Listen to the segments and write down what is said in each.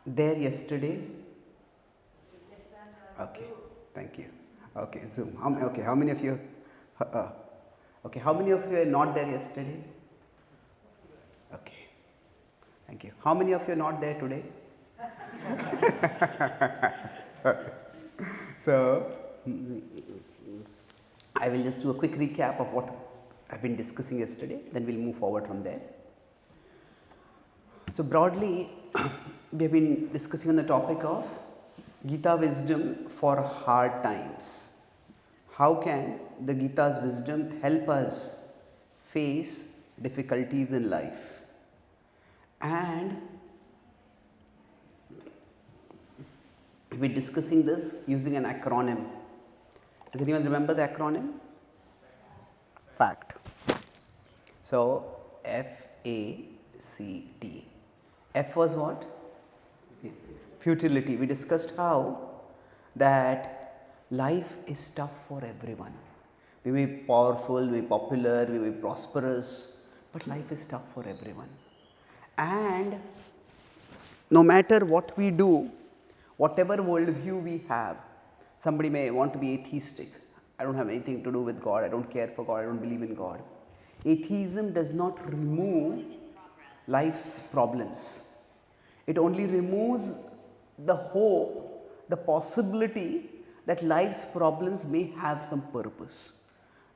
there yesterday? Okay, thank you. Okay, Zoom. Okay, how many of you? Okay, how many of you are not there yesterday? Okay, thank you. How many of you are not there today? Sorry. So, I will just do a quick recap of what I've been discussing yesterday, then we'll move forward from there. So, broadly, we have been discussing on the topic of Gita wisdom for hard times. How can the Gita's wisdom help us face difficulties in life? And we're discussing this using an acronym. Does anyone remember the acronym? FACT. So, FACT. F was what? Futility. We discussed how that life is tough for everyone. We may be powerful, we may be popular, we may be prosperous, but life is tough for everyone. And no matter what we do, whatever worldview we have, somebody may want to be atheistic. I don't have anything to do with God, I don't care for God, I don't believe in God. Atheism does not remove life's problems. It only removes the hope, the possibility that life's problems may have some purpose,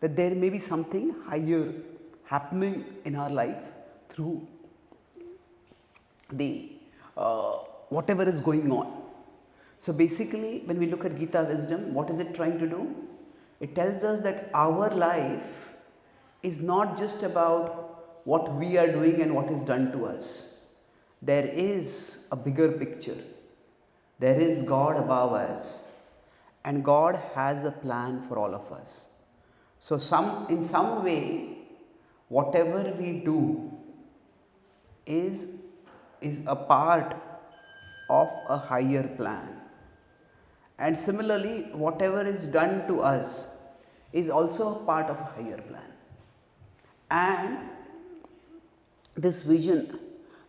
that there may be something higher happening in our life through the whatever is going on. So basically, when we look at Gita wisdom, what is it trying to do? It tells us that our life is not just about what we are doing and what is done to us. There is a bigger picture. There is God above us, and God has a plan for all of us. So in some way, whatever we do is a part of a higher plan. And similarly, whatever is done to us is also a part of a higher plan. And this vision,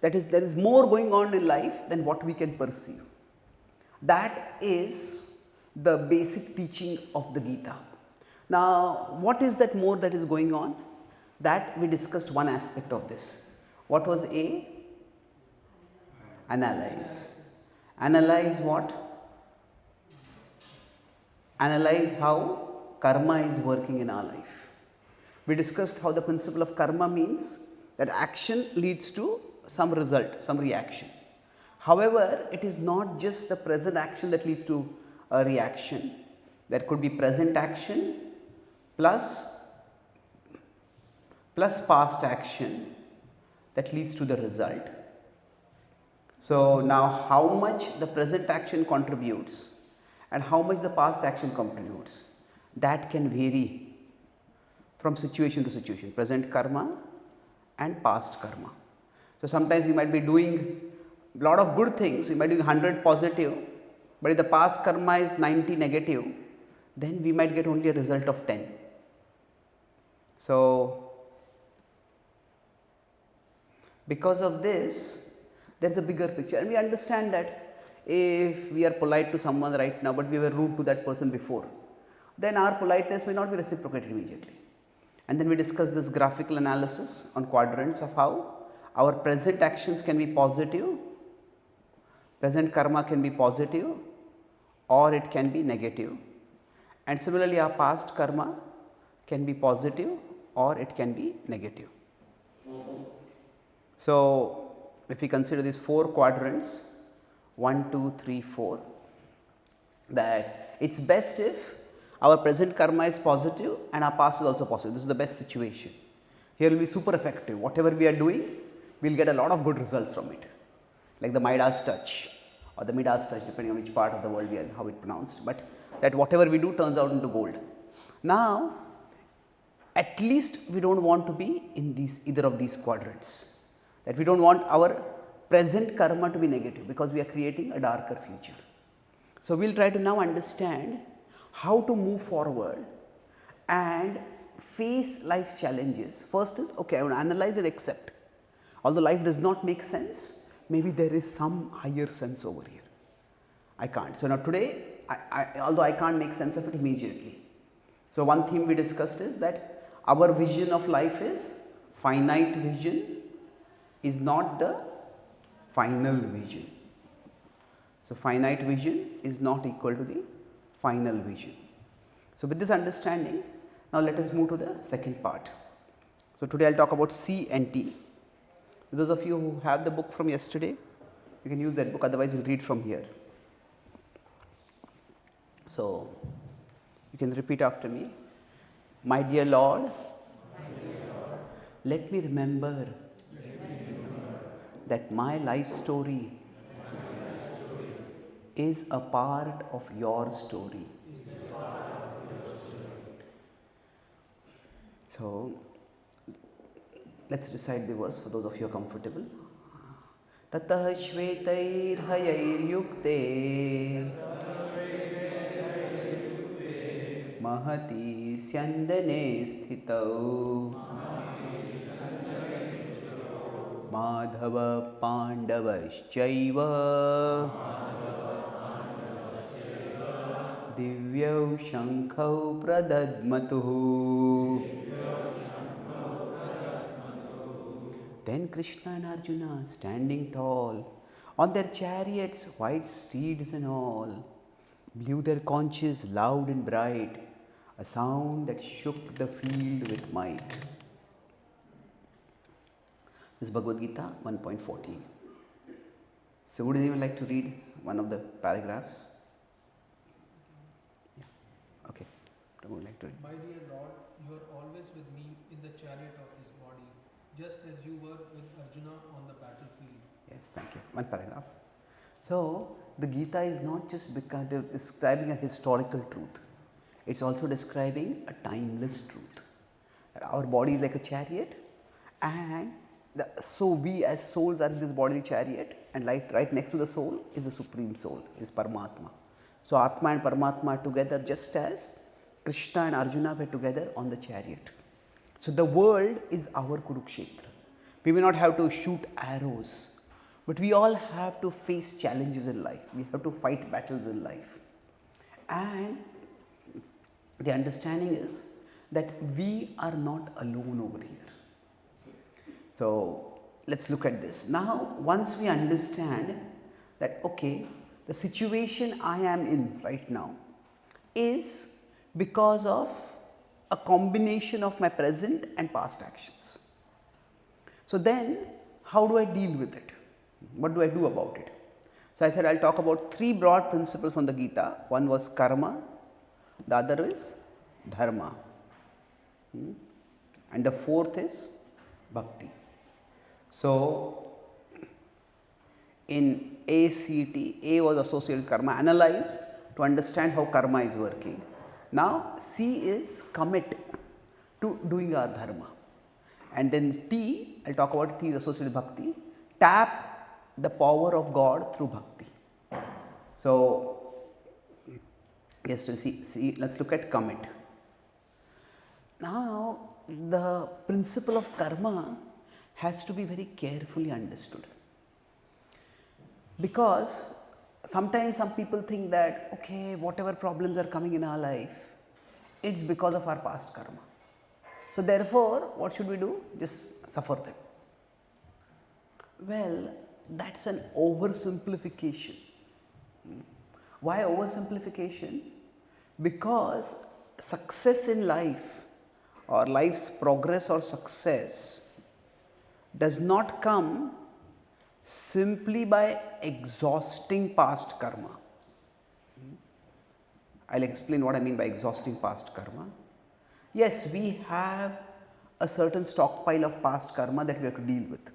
that is, there is more going on in life than what we can perceive. That is the basic teaching of the Gita. Now, what is that more that is going on? That we discussed one aspect of this. What was A? Analyze. Analyze what? Analyze how karma is working in our life. We discussed how the principle of karma means that action leads to some result, some reaction. However, it is not just the present action that leads to a reaction. There could be present action plus past action that leads to the result. So now how much the present action contributes and how much the past action contributes, that can vary from situation to situation, present karma and past karma. So sometimes you might be doing a lot of good things, you might be doing 100 positive, but if the past karma is 90 negative, then we might get only a result of 10. So because of this, there is a bigger picture, and we understand that if we are polite to someone right now, but we were rude to that person before, then our politeness may not be reciprocated immediately. And then we discuss this graphical analysis on quadrants of how our present actions can be positive, present karma can be positive, or it can be negative. And similarly, our past karma can be positive or it can be negative. So if we consider these 4 quadrants, 1, 2, 3, 4, that it's best if our present karma is positive and our past is also positive. This is the best situation. Here will be super effective. Whatever we are doing, we will get a lot of good results from it, like the Midas touch or the Midas touch, depending on which part of the world we are, how it pronounced, but that whatever we do turns out into gold. Now, at least we don't want to be in either of these quadrants, that we don't want our present karma to be negative, because we are creating a darker future. So we will try to now understand how to move forward and face life's challenges. First is, okay, I want to analyze and accept. Although life does not make sense, maybe there is some higher sense over here. I can't. So now today, although I can't make sense of it immediately. So one theme we discussed is that our vision of life is finite vision is not the final vision. So finite vision is not equal to the final vision. So with this understanding, now let us move to the second part. So today I will talk about C and T. Those of you who have the book from yesterday, you can use that book, otherwise you will read from here. So you can repeat after me. My dear Lord, let me remember that my life story is a part of your story. So let's recite the verse for those of you who are comfortable. Tatah shvetair hayair yukte mahati syandane sthitau madhava pandavaschaiva divyau shankhau pradadmatuhu. Then Krishna and Arjuna, standing tall, on their chariots, white steeds and all, blew their conches loud and bright, a sound that shook the field with might. This is Bhagavad-gita 1.14. So would anyone like to read one of the paragraphs? Yeah. Okay. I would like to read. My dear Lord, you are always with me in the chariot of this body, just as you were with Arjuna on the battlefield. Yes, thank you. One paragraph. So the Gita is not just describing a historical truth. It's also describing a timeless truth. Our body is like a chariot, and so we as souls are in this bodily chariot, and right next to the soul is the supreme soul, is Paramatma. So Atma and Paramatma are together, just as Krishna and Arjuna were together on the chariot. So the world is our Kurukshetra. We may not have to shoot arrows, but we all have to face challenges in life. We have to fight battles in life. And the understanding is that we are not alone over here. So let's look at this. Now, once we understand that, okay, the situation I am in right now is because of a combination of my present and past actions. So then, how do I deal with it? What do I do about it? So I said I'll talk about three broad principles from the Gita. One was karma, the other is dharma, and the fourth is bhakti. So in ACT, A was associated with karma, analyze to understand how karma is working. Now C is commit to doing our dharma, and then T, I'll talk about T is associated with bhakti, tap the power of God through bhakti. So yes, let's look at commit. Now the principle of karma has to be very carefully understood, because sometimes some people think that, okay, whatever problems are coming in our life, it's because of our past karma. So therefore, what should we do? Just suffer them. Well, that's an oversimplification. Why oversimplification? Because success in life, or life's progress or success, does not come simply by exhausting past karma. I'll explain what I mean by exhausting past karma. Yes, we have a certain stockpile of past karma that we have to deal with.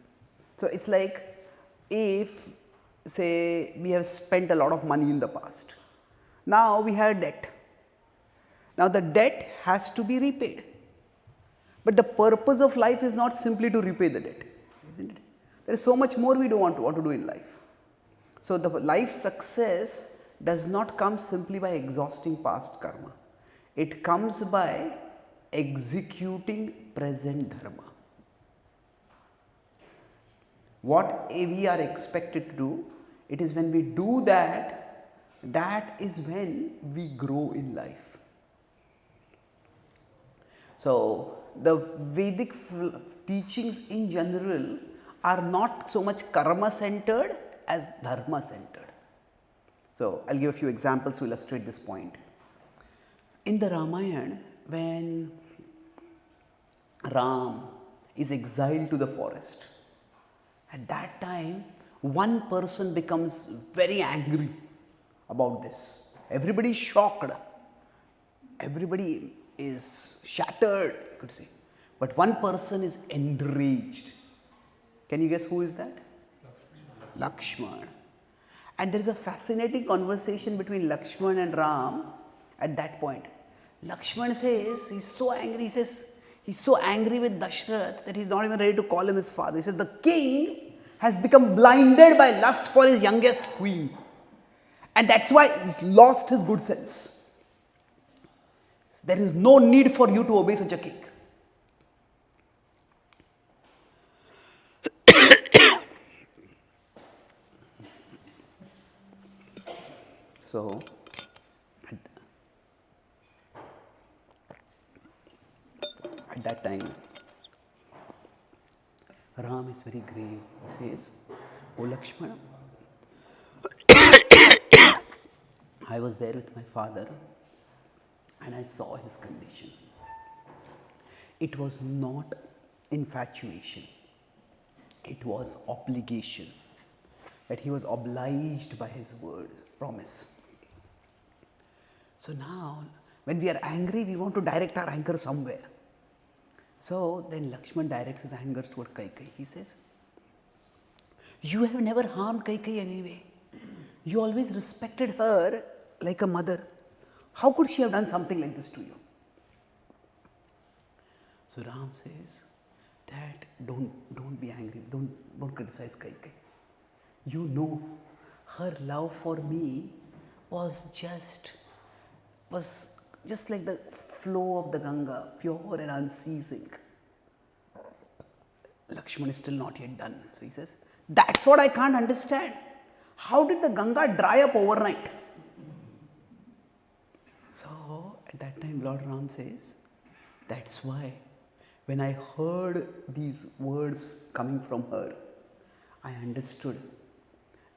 So it's like, if say we have spent a lot of money in the past, now we have debt. Now the debt has to be repaid. But the purpose of life is not simply to repay the debt, isn't it? There is so much more we don't want to do in life. So the life success does not come simply by exhausting past karma. It comes by executing present dharma. what we are expected to do. It is when we do that, that is when we grow in life. So, the Vedic teachings in general are not so much karma centered as dharma centered. So, I will give a few examples to illustrate this point. In the Ramayana, when Ram is exiled to the forest, at that time one person becomes very angry about this. Everybody is shocked, everybody is shattered, you could say, but one person is enraged. Can you guess who is that? Lakshman. And there is a fascinating conversation between Lakshman and Ram at that point. Lakshman says he's so angry, he says he's so angry with Dashrath that he's not even ready to call him his father. He said the king has become blinded by lust for his youngest queen, and that's why he's lost his good sense. There is no need for you to obey such a king. So, at that time, Ram is very grave. He says, "O Lakshmana, I was there with my father and I saw his condition. It was not infatuation, it was obligation, that he was obliged by his word, promise. So now, when we are angry, we want to direct our anger somewhere. So then Lakshman directs his anger toward Kaikeyi. He says, you have never harmed Kaikeyi anyway. You always respected her like a mother. How could she have done something like this to you? So Ram says that don't be angry, don't criticize Kaikeyi. You know, her love for me was just like the flow of the Ganga, pure and unceasing. Lakshman is still not yet done. So he says, that's what I can't understand. How did the Ganga dry up overnight? So at that time Lord Ram says, that's why when I heard these words coming from her, I understood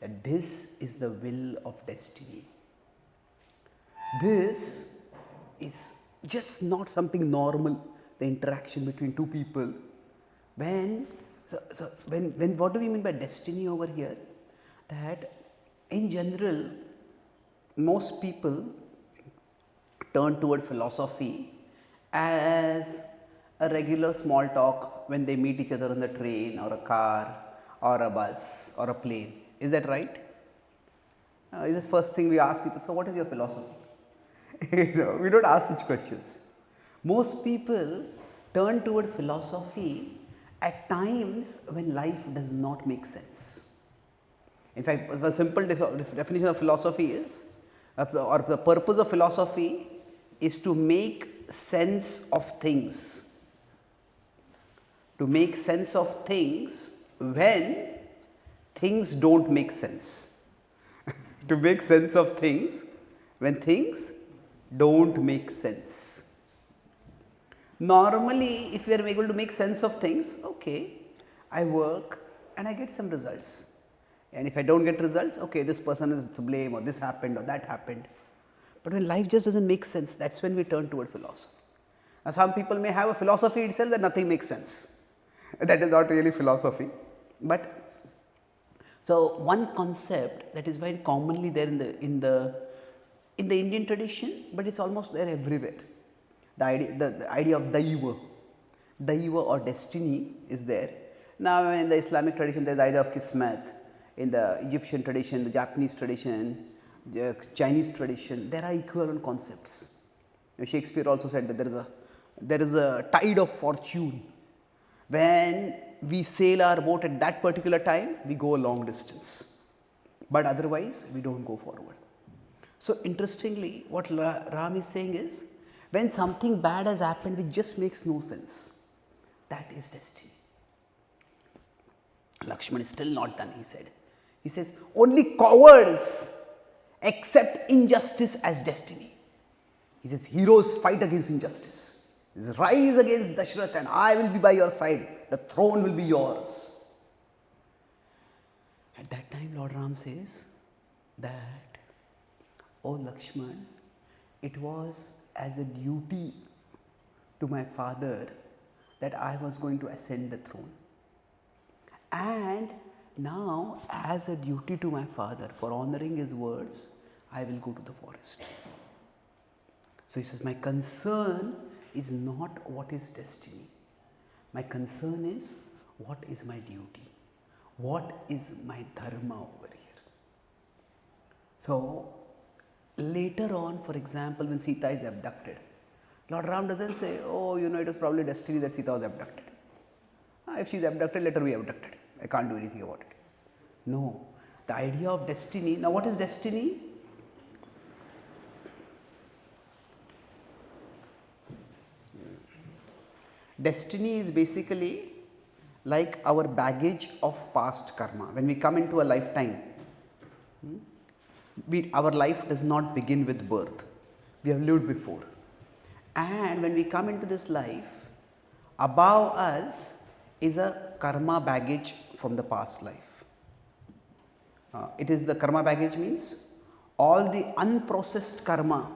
that this is the will of destiny. This is just not something normal, the interaction between two people. When what do we mean by destiny over here? That in general, most people turn toward philosophy as a regular small talk when they meet each other on the train or a car or a bus or a plane. Is that right? Is this first thing we ask people, so what is your philosophy? We don't ask such questions. Most people turn toward philosophy at times when life does not make sense. In fact, a simple definition of philosophy is, or the purpose of philosophy is to make sense of things. To make sense of things when things don't make sense. To make sense of things when things don't make sense. Normally, if we are able to make sense of things, okay, I work and I get some results. And if I don't get results, okay, this person is to blame, or this happened or that happened. But when life just doesn't make sense, that's when we turn toward philosophy. Now, some people may have a philosophy itself that nothing makes sense. That is not really philosophy. But so one concept that is very commonly there in the Indian tradition, but it's almost there everywhere. The idea of Daiva or destiny is there. Now in the Islamic tradition there is the idea of Kismet. In the Egyptian tradition, the Japanese tradition, the Chinese tradition, there are equivalent concepts. Shakespeare also said that there is a tide of fortune. When we sail our boat at that particular time, we go a long distance, but otherwise we don't go forward. So interestingly, what Ram is saying is, when something bad has happened which just makes no sense, that is destiny. Lakshman is still not done, he said. He says, only cowards accept injustice as destiny. He says, heroes fight against injustice. He says, rise against Dashrath and I will be by your side. The throne will be yours. At that time, Lord Ram says that, oh Lakshman, it was as a duty to my father that I was going to ascend the throne. And now, as a duty to my father, for honoring his words, I will go to the forest. So he says, my concern is not what is destiny. My concern is what is my duty. What is my dharma over here? So, later on, for example, when Sita is abducted, Lord Ram doesn't say, oh, it was probably destiny that Sita was abducted. If she is abducted, let her be abducted. I can't do anything about it. No. The idea of destiny, now what is destiny? Destiny is basically like our baggage of past karma. When we come into a lifetime, our life does not begin with birth. We have lived before. And when we come into this life, above us is a karma baggage from the past life. It is the karma baggage means all the unprocessed karma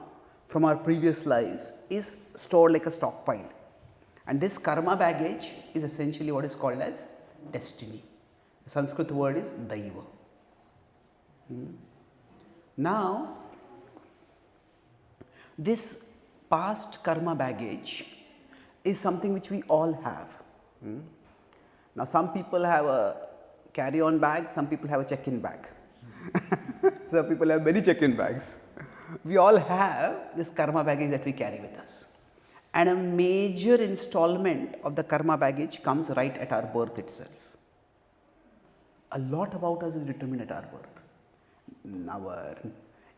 from our previous lives is stored like a stockpile. And this karma baggage is essentially what is called as destiny. The Sanskrit word is daiva. Now, this past karma baggage is something which we all have. Now, some people have a carry-on bag, some people have a check-in bag. Some people have many check-in bags. We all have this karma baggage that we carry with us. And a major installment of the karma baggage comes right at our birth itself. A lot about us is determined at our birth. Our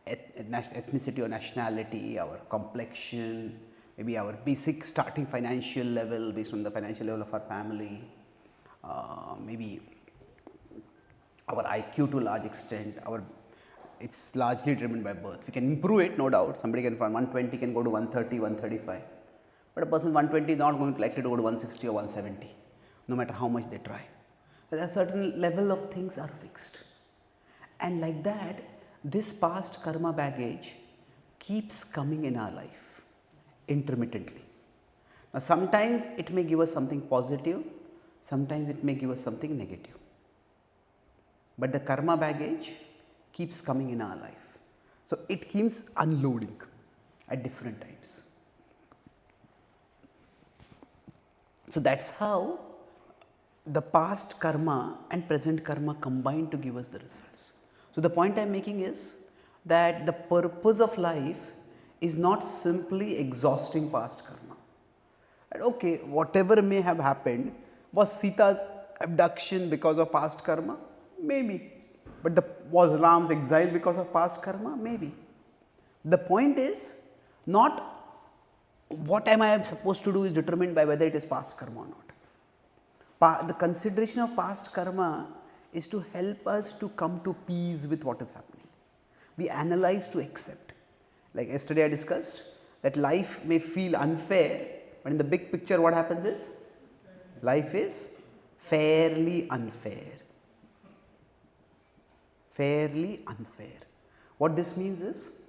ethnicity or nationality, our complexion, maybe our basic starting financial level based on the financial level of our family, maybe our IQ to a large extent, it's largely driven by birth. We can improve it, no doubt. Somebody can from 120 can go to 130, 135. But a person 120 is not going to likely to go to 160 or 170, no matter how much they try. But a certain level of things are fixed. And like that, this past karma baggage keeps coming in our life intermittently. Now, sometimes it may give us something positive, sometimes it may give us something negative. But the karma baggage keeps coming in our life. So, it keeps unloading at different times. So, that's how the past karma and present karma combine to give us the results. So, the point I am making is that the purpose of life is not simply exhausting past karma. And okay, whatever may have happened, was Sita's abduction because of past karma? Maybe. But was Ram's exile because of past karma? Maybe. The point is not what am I supposed to do is determined by whether it is past karma or not. The consideration of past karma is to help us to come to peace with what is happening. We analyze to accept. Like yesterday I discussed that life may feel unfair, but in the big picture what happens is life is fairly unfair. Fairly unfair. What this means is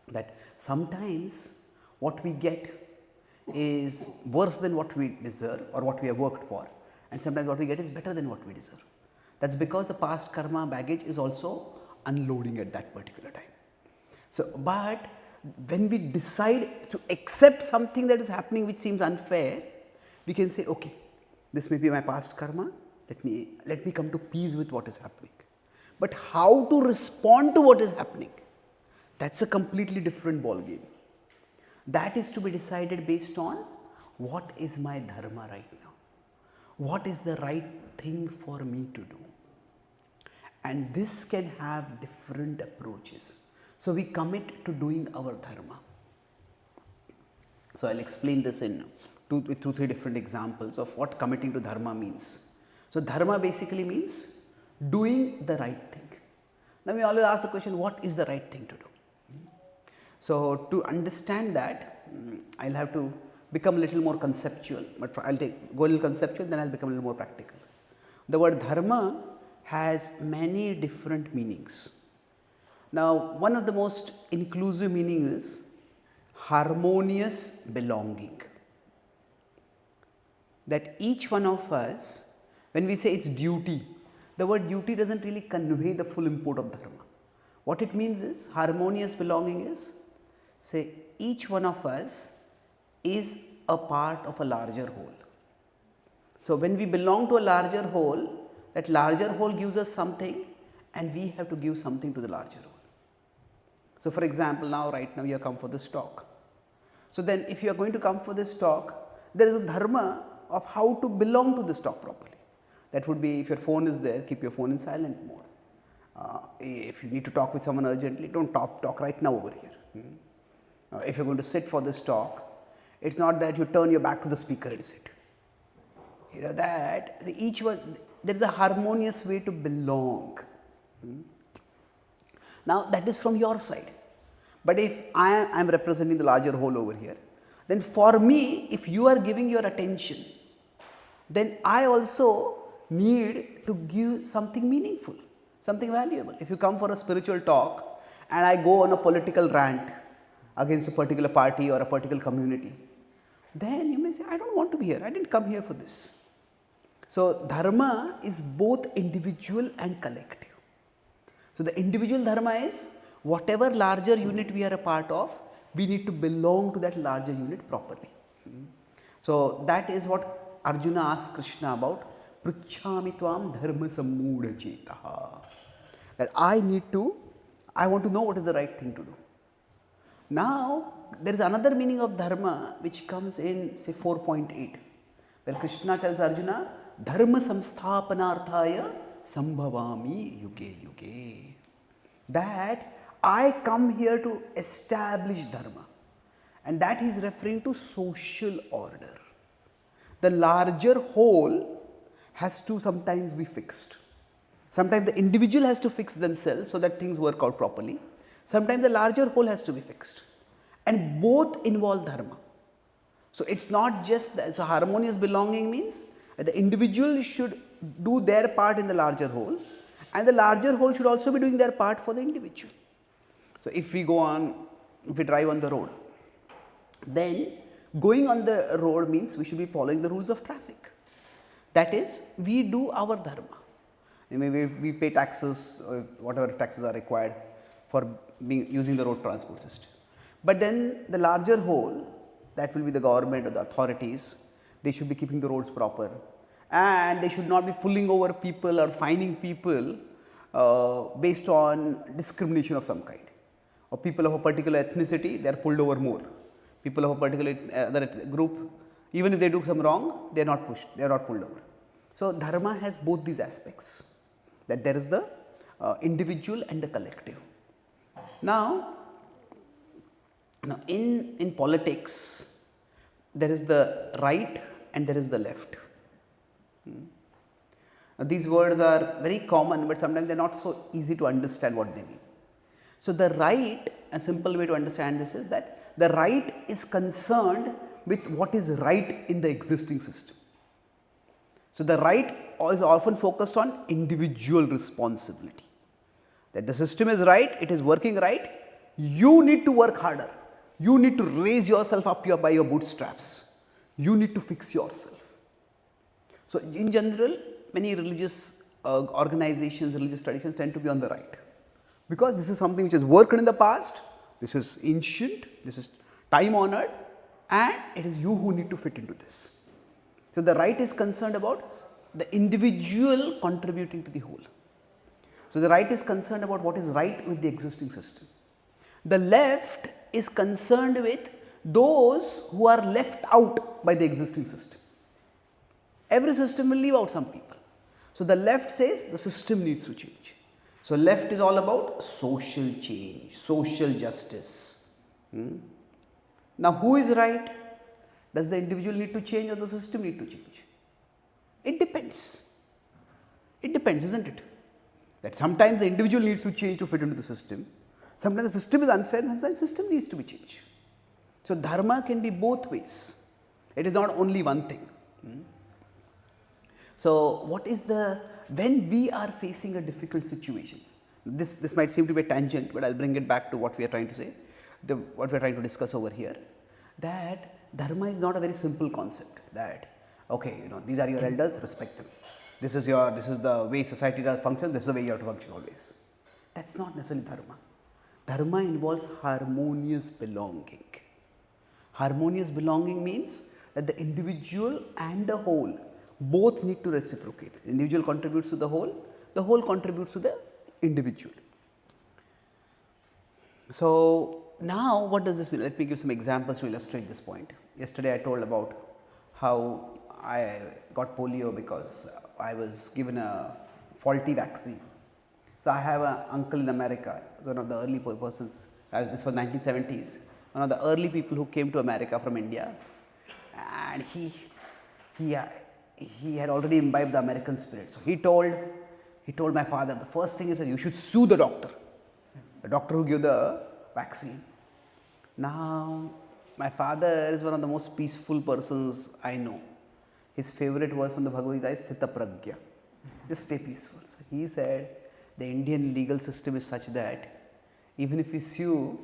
that sometimes what we get is worse than what we deserve or what we have worked for, and sometimes what we get is better than what we deserve. That's because the past karma baggage is also unloading at that particular time. So, but when we decide to accept something that is happening which seems unfair, we can say, okay, this may be my past karma, let me come to peace with what is happening. But how to respond to what is happening, that's a completely different ball game. That is to be decided based on what is my dharma right now, what is the right thing for me to do. And this can have different approaches. So, we commit to doing our dharma. So, I will explain this in two, three different examples of what committing to dharma means. So dharma basically means doing the right thing. Now we always ask the question, what is the right thing to do? So to understand that, I'll have to become a little more conceptual, but I'll go a little conceptual, then I'll become a little more practical. The word dharma has many different meanings. Now, one of the most inclusive meanings is harmonious belonging. That each one of us, when we say it's duty, the word duty doesn't really convey the full import of dharma. What it means is harmonious belonging is, say, each one of us is a part of a larger whole. So when we belong to a larger whole, that larger whole gives us something and we have to give something to the larger whole. So for example, right now you have come for this talk. So then if you are going to come for this talk, there is a dharma of how to belong to this talk properly. That would be, if your phone is there, keep your phone in silent mode. If you need to talk with someone urgently, don't talk right now over here. If you are going to sit for this talk, it's not that you turn your back to the speaker and sit. You know that each one, there is a harmonious way to belong. Now that is from your side. But if I am representing the larger whole over here, then for me, if you are giving your attention, then I also need to give something meaningful, something valuable. If you come for a spiritual talk and I go on a political rant against a particular party or a particular community, then you may say, I don't want to be here, I didn't come here for this. So dharma is both individual and collective. So the individual dharma is whatever larger unit we are a part of, we need to belong to that larger unit properly. So that is what Arjuna asked Krishna about, pruchhami tvam dharma sammuda chetaha. That I want to know what is the right thing to do. Now there is another meaning of dharma which comes in, say, 4.8, where Krishna tells Arjuna, dharma samsthapanarthaya sambhavami yuge yuge. That I come here to establish dharma, and that is referring to social order. The larger whole has to sometimes be fixed. Sometimes the individual has to fix themselves so that things work out properly. Sometimes the larger whole has to be fixed, and both involve dharma. So it's not just that. So harmonious belonging means that the individual should do their part in the larger whole, and the larger whole should also be doing their part for the individual. So if we drive on the road, then going on the road means we should be following the rules of traffic. That is, we do our dharma. Maybe we pay taxes, whatever taxes are required for using the road transport system. But then the larger whole, that will be the government or the authorities, they should be keeping the roads proper, and they should not be pulling over people or fining people based on discrimination of some kind. Or people of a particular ethnicity, they are pulled over more. People of a particular other group, even if they do some wrong, they are not pushed, they are not pulled over. So dharma has both these aspects, that there is the individual and the collective. Now in politics, there is the right and there is the left. Now, these words are very common, but sometimes they are not so easy to understand what they mean. So the right, a simple way to understand this is that the right is concerned with what is right in the existing system. So the right is often focused on individual responsibility. That the system is right, it is working right, you need to work harder. You need to raise yourself up by your bootstraps. You need to fix yourself. So in general, many religious organizations, religious traditions tend to be on the right, because this is something which has worked in the past, this is ancient, this is time honored, and it is you who need to fit into this. So the right is concerned about the individual contributing to the whole. So the right is concerned about what is right with the existing system. The left is concerned with those who are left out by the existing system. Every system will leave out some people. So the left says the system needs to change. So left is all about social change, social justice. Now who is right? Does the individual need to change or the system need to change? It depends. It depends, isn't it? That sometimes the individual needs to change to fit into the system. Sometimes the system is unfair, sometimes the system needs to be changed. So dharma can be both ways. It is not only one thing. So what is when we are facing a difficult situation, this might seem to be a tangent, but I will bring it back to what we are trying to say, what we are trying to discuss over here, that dharma is not a very simple concept, that okay, these are your elders, respect them. This is the way society does function, this is the way you have to function always. That's not necessarily dharma. Dharma involves harmonious belonging. Harmonious belonging means that the individual and the whole both need to reciprocate. The individual contributes to the whole contributes to the individual. So now what does this mean? Let me give some examples to illustrate this point. Yesterday I told about how I got polio because I was given a faulty vaccine. So I have an uncle in America, one of the early persons, this was 1970s, one of the early people who came to America from India, and he had already imbibed the American spirit. So he told my father, the first thing is that you should sue the doctor who gave the vaccine. Now my father is one of the most peaceful persons I know. His favorite verse from the Bhagavad-gita is Sthita Pragya, just stay peaceful. So he said the Indian legal system is such that even if we sue,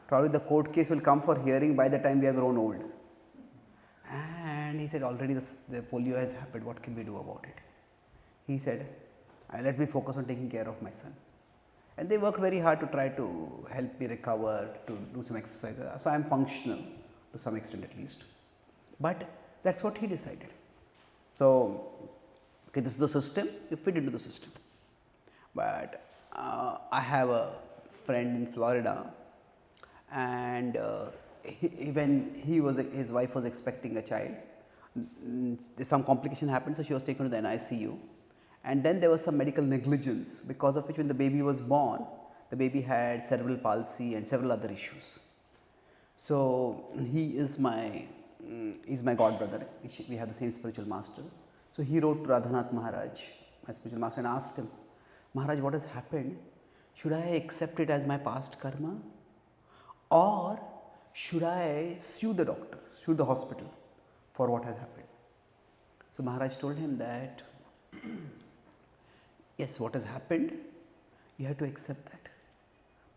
probably the court case will come for hearing by the time we are grown old. And he said already the polio has happened, what can we do about it? He said, let me focus on taking care of my son. And they worked very hard to try to help me recover, to do some exercises. So I am functional to some extent at least. But that's what he decided. So, okay, this is the system, you fit into the system. But I have a friend in Florida, and when his wife was expecting a child, some complication happened, so she was taken to the NICU, and then there was some medical negligence, because of which when the baby was born, the baby had cerebral palsy and several other issues. So he is my godbrother. We have the same spiritual master. So he wrote to Radhanath Maharaj, my spiritual master, and asked him, Maharaj, what has happened? Should I accept it as my past karma, or should I sue the doctor, sue the hospital for what has happened? So Maharaj told him that yes, what has happened, you have to accept that.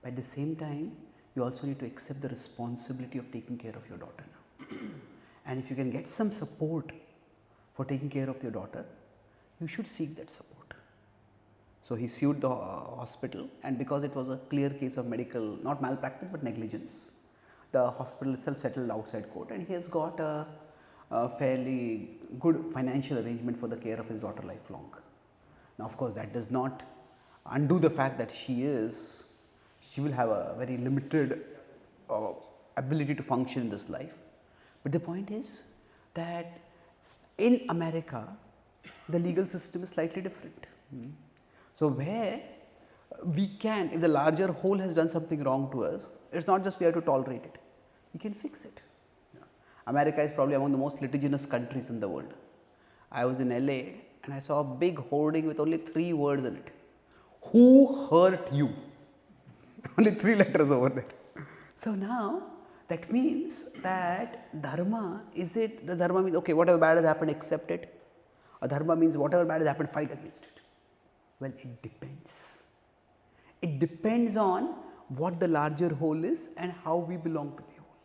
But at the same time, you also need to accept the responsibility of taking care of your daughter now. And if you can get some support for taking care of your daughter, you should seek that support. So he sued the hospital, and because it was a clear case of medical, not malpractice but negligence, the hospital itself settled outside court, and he has got a fairly good financial arrangement for the care of his daughter lifelong. Now of course that does not undo the fact that she will have a very limited ability to function in this life. But the point is that in America, the legal system is slightly different. So where we can, if the larger whole has done something wrong to us, it's not just we have to tolerate it, we can fix it. America is probably among the most litigious countries in the world. I was in LA and I saw a big hoarding with only 3 words in it. Who hurt you? Only 3 letters over there. So now that means that dharma, the dharma means okay, whatever bad has happened, accept it, or dharma means whatever bad has happened, fight against it. Well, it depends. It depends on what the larger whole is and how we belong to the whole.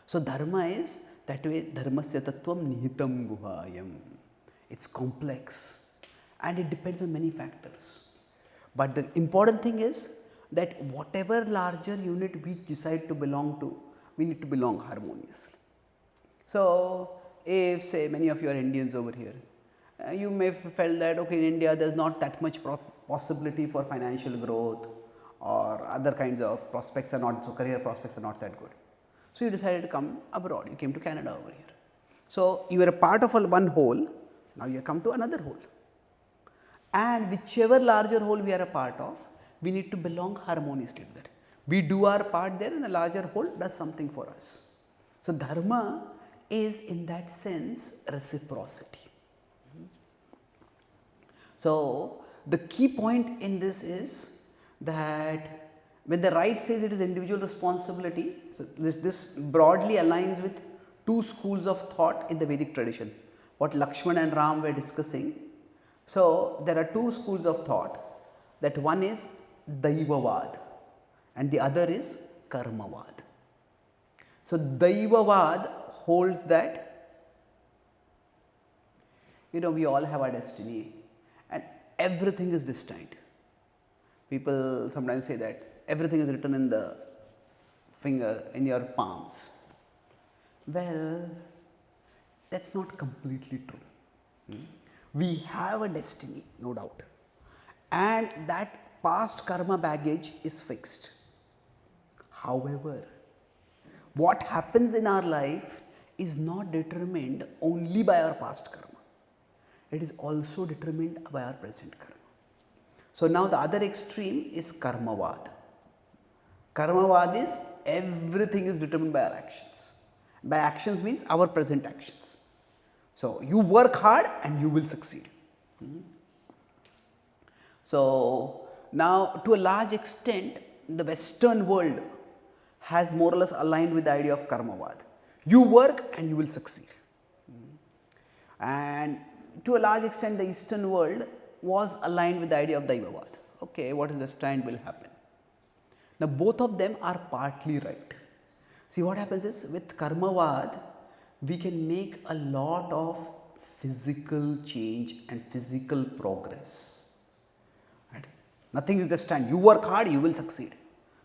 So dharma is that way, dharmasya tattvam nihitam guhayam. It's complex and it depends on many factors. But the important thing is that whatever larger unit we decide to belong to, we need to belong harmoniously. So if say many of you are Indians over here, you may have felt that okay, in India there is not that much possibility for financial growth, or other kinds of prospects are not, so career prospects are not that good. So you decided to come abroad, you came to Canada over here. So you were a part of one whole, now you have come to another whole. And whichever larger whole we are a part of, we need to belong harmoniously to that. We do our part there and the larger whole does something for us. So dharma is in that sense reciprocity. So, the key point in this is that when the right says it is individual responsibility, so this broadly aligns with two schools of thought in the Vedic tradition, what Lakshman and Ram were discussing. So, there are two schools of thought, that one is Daivavad and the other is Karmavad. So, Daivavad holds that we all have our destiny and everything is destined. People sometimes say that everything is written in the finger, in your palms. Well, that's not completely true. We have a destiny, no doubt, and that past karma baggage is fixed. However, what happens in our life is not determined only by our past karma. It is also determined by our present karma. So now the other extreme is Karmavad. Karmavad is everything is determined by our actions. By actions means our present actions. So you work hard and you will succeed. So now to a large extent the Western world has more or less aligned with the idea of Karmavad. You work and you will succeed. And to a large extent the Eastern world was aligned with the idea of Daivavad. Okay, what is destined will happen. Now both of them are partly right. See, what happens is with Karmavad we can make a lot of physical change and physical progress. Right? Nothing is destined. You work hard, you will succeed.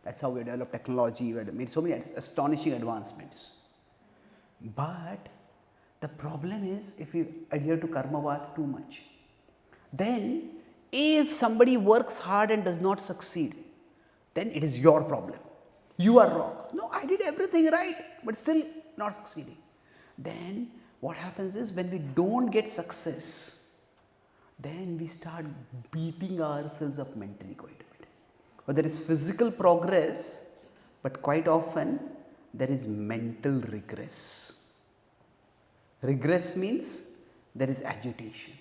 That's how we develop technology, we have made so many astonishing advancements. But the problem is if we adhere to Karmavad too much, then if somebody works hard and does not succeed, then it is your problem. You are wrong. No, I did everything right, but still not succeeding. Then what happens is when we don't get success, then we start beating ourselves up mentally quite a bit. Or there is physical progress, but quite often there is mental regress. Regress means there is agitation.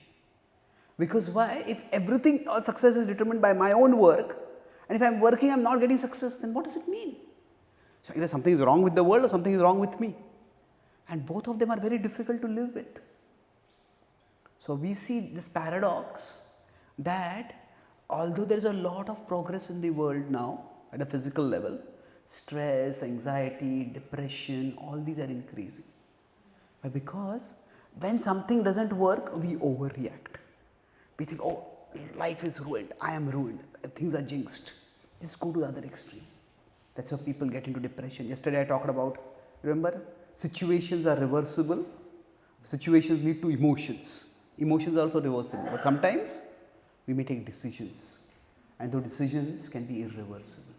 Because why? If everything, all success is determined by my own work, and if I am working, I am not getting success, then what does it mean? So either something is wrong with the world or something is wrong with me. And both of them are very difficult to live with. So we see this paradox that although there is a lot of progress in the world now at a physical level, stress, anxiety, depression, all these are increasing. But because when something doesn't work, we overreact. We think, oh, life is ruined, I am ruined, things are jinxed. Just go to the other extreme. That's how people get into depression. Yesterday I talked about, remember, situations are reversible, situations lead to emotions. Emotions are also reversible, but sometimes we may take decisions and those decisions can be irreversible.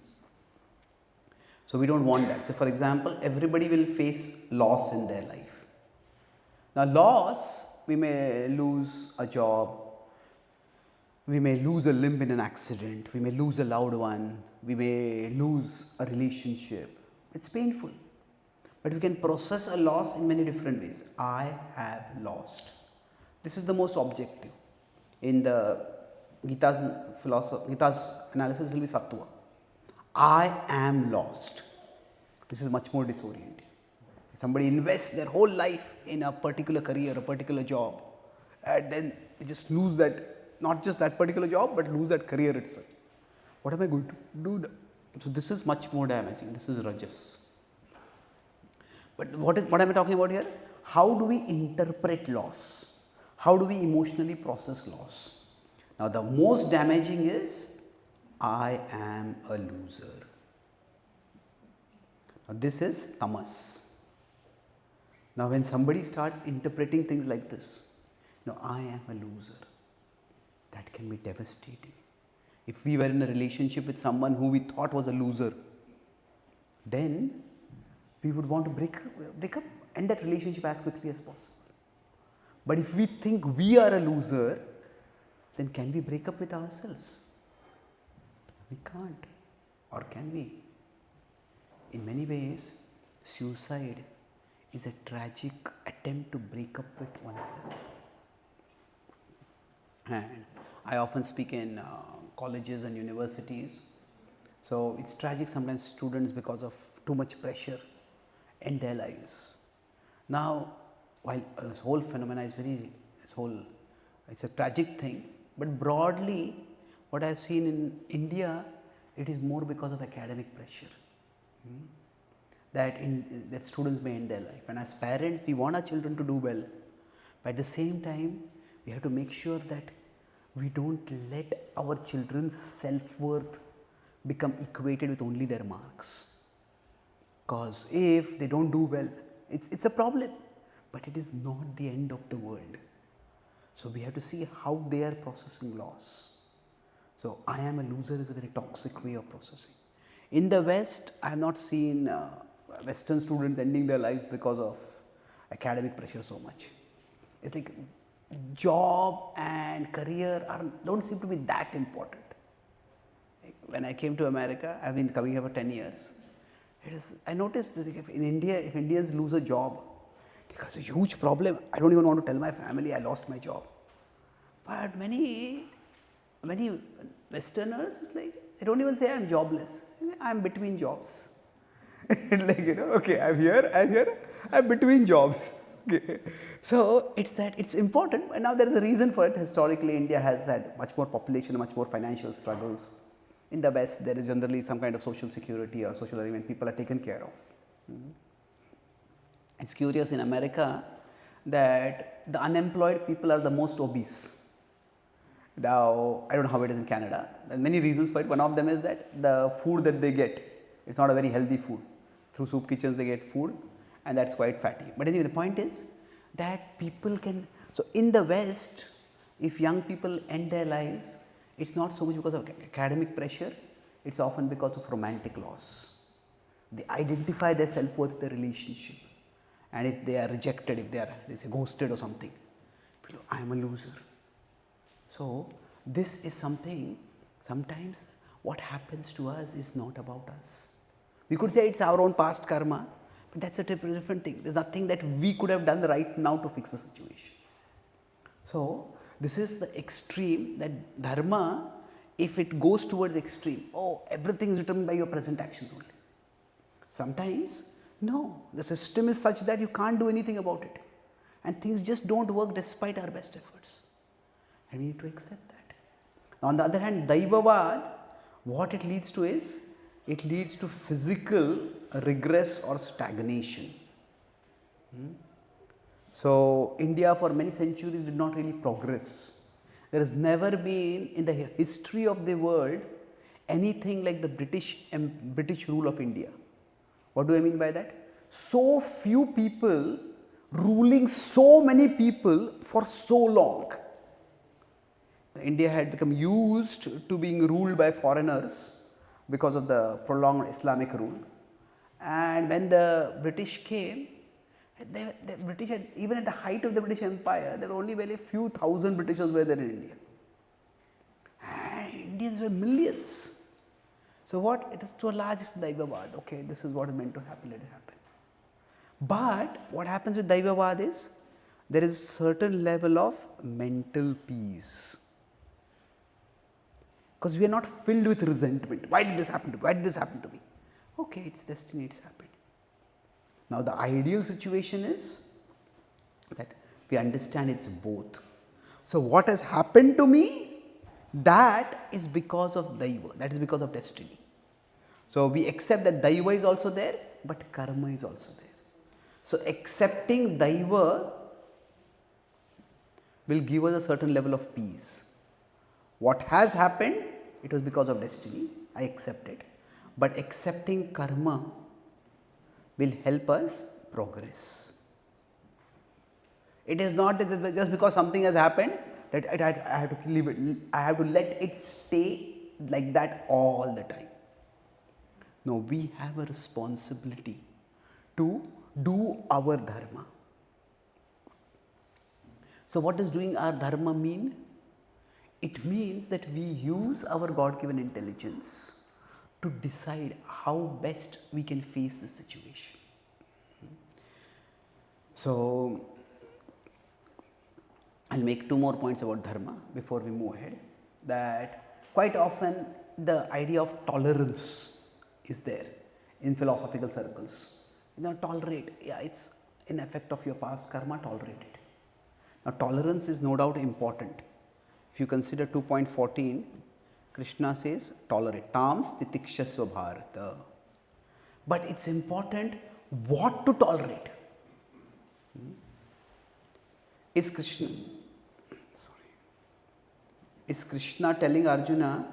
So we don't want that. So for example, everybody will face loss in their life. Now loss, we may lose a job, we may lose a limb in an accident, we may lose a loved one, we may lose a relationship. It's painful. But we can process a loss in many different ways. I have lost. This is the most objective. In the Gita's philosophy, Gita's analysis will be sattva. I am lost. This is much more disorienting. If somebody invests their whole life in a particular career, a particular job, and then they just lose that, not just that particular job, but lose that career itself. What am I going to do? So this is much more damaging. This is rajas. But what am I talking about here? How do we interpret loss? How do we emotionally process loss? Now the most damaging is, I am a loser. Now this is tamas. Now when somebody starts interpreting things like this, I am a loser, that can be devastating. If we were in a relationship with someone who we thought was a loser, then we would want to break up, end that relationship as quickly as possible. But if we think we are a loser, then can we break up with ourselves? We can't. Or can we? In many ways, suicide is a tragic attempt to break up with oneself. And I often speak in colleges and universities. So it's tragic sometimes students, because of too much pressure, end their lives. Now, while this whole phenomena is it's a tragic thing, but broadly, what I've seen in India, it is more because of academic pressure. That students may end their life, and as parents we want our children to do well, but at the same time we have to make sure that we don't let our children's self-worth become equated with only their marks, because if they don't do well, it's a problem, but it is not the end of the world. So we have to see how they are processing loss. So I am a loser is a very toxic way of processing. In the West, I have not seen Western students ending their lives because of academic pressure so much. It's like job and career don't seem to be that important. When I came to America, I've been coming here for 10 years. I noticed that if in India, if Indians lose a job, it's a huge problem. I don't even want to tell my family I lost my job. But many Westerners, it's like they don't even say I'm jobless. I'm between jobs. Like, okay, I'm here, I'm between jobs. Okay. So it's important, and now there is a reason for it. Historically, India has had much more population, much more financial struggles. In the West, there is generally some kind of social security or social arrangement, people are taken care of. It's curious in America that the unemployed people are the most obese. Now, I don't know how it is in Canada. There are many reasons for it. One of them is that the food that they get, it's not a very healthy food. Through soup kitchens they get food, and that's quite fatty. But anyway, the point is that people can, so in the West, if young people end their lives, it's not so much because of academic pressure, it's often because of romantic loss. They identify their self-worth with the relationship, and if they are rejected, if they are, they say, ghosted or something, I am a loser. So this is something, sometimes what happens to us is not about us. We could say it's our own past karma, but that's a different thing. There's nothing that we could have done right now to fix the situation. So this is the extreme, that dharma, if it goes towards extreme, everything is determined by your present actions only. Sometimes, no, the system is such that you can't do anything about it, and things just don't work despite our best efforts, and we need to accept that. Now, on the other hand, Daivavad, what it leads to is, it leads to physical regress or stagnation. So India for many centuries did not really progress. There has never been in the history of the world anything like the British rule of India. What do I mean by that? So few people ruling so many people for so long. India had become used to being ruled by foreigners because of the prolonged Islamic rule, and when the British came, the British had, even at the height of the British Empire, there were only very few thousand Britishers were there in India, and Indians were millions. So what? It is to a large extent Daivavad. Okay, this is what is meant to happen, let it happen. But what happens with Daivavad is, there is certain level of mental peace. Because we are not filled with resentment. Why did this happen to me? Why did this happen to me? Okay, it's destiny, it's happened. Now the ideal situation is that we understand it's both. So what has happened to me, that is because of Daiva, that is because of destiny. So we accept that Daiva is also there, but karma is also there. So accepting Daiva will give us a certain level of peace. What has happened, it was because of destiny, I accept it. But accepting karma will help us progress. It is not that just because something has happened that I have to leave it, I have to let it stay like that all the time. No, we have a responsibility to do our dharma. So what does doing our dharma mean? It means that we use our God-given intelligence to decide how best we can face the situation. So I'll make two more points about dharma before we move ahead. That quite often the idea of tolerance is there in philosophical circles. Tolerate, yeah, it's an effect of your past karma, tolerate it. Now, tolerance is no doubt important. If you consider 2.14, Krishna says, tolerate, tams titikshasva bharata. But it's important what to tolerate. Is Krishna telling Arjuna,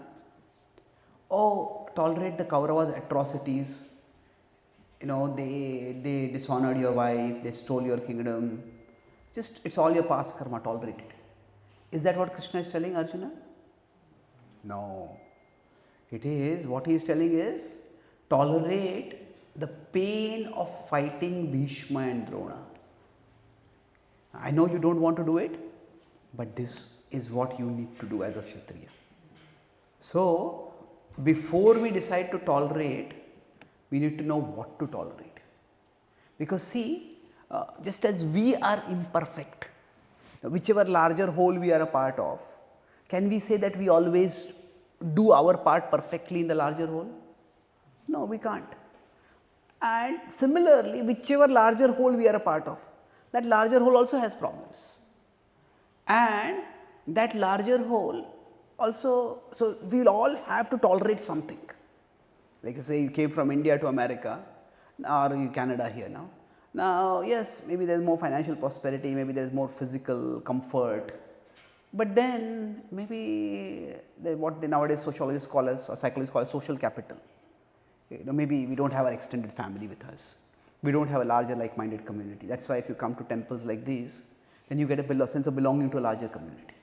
oh, tolerate the Kauravas' atrocities, they dishonored your wife, they stole your kingdom, just it's all your past karma, tolerate it. Is that what Krishna is telling Arjuna? No. It is, what he is telling is, tolerate the pain of fighting Bhishma and Drona. I know you don't want to do it, but this is what you need to do as a Kshatriya. So, before we decide to tolerate, we need to know what to tolerate. Because see, just as we are imperfect, whichever larger whole we are a part of, can we say that we always do our part perfectly in the larger whole? No, we can't. And similarly, whichever larger whole we are a part of, that larger whole also has problems. And that larger whole also, so we will all have to tolerate something. Like if say you came from India to America or Canada here now. Now yes, maybe there is more financial prosperity, maybe there is more physical comfort, but then maybe what nowadays sociologists call as or psychologists call as social capital. Maybe we don't have an extended family with us. We don't have a larger like-minded community. That's why if you come to temples like these, then you get a sense of belonging to a larger community.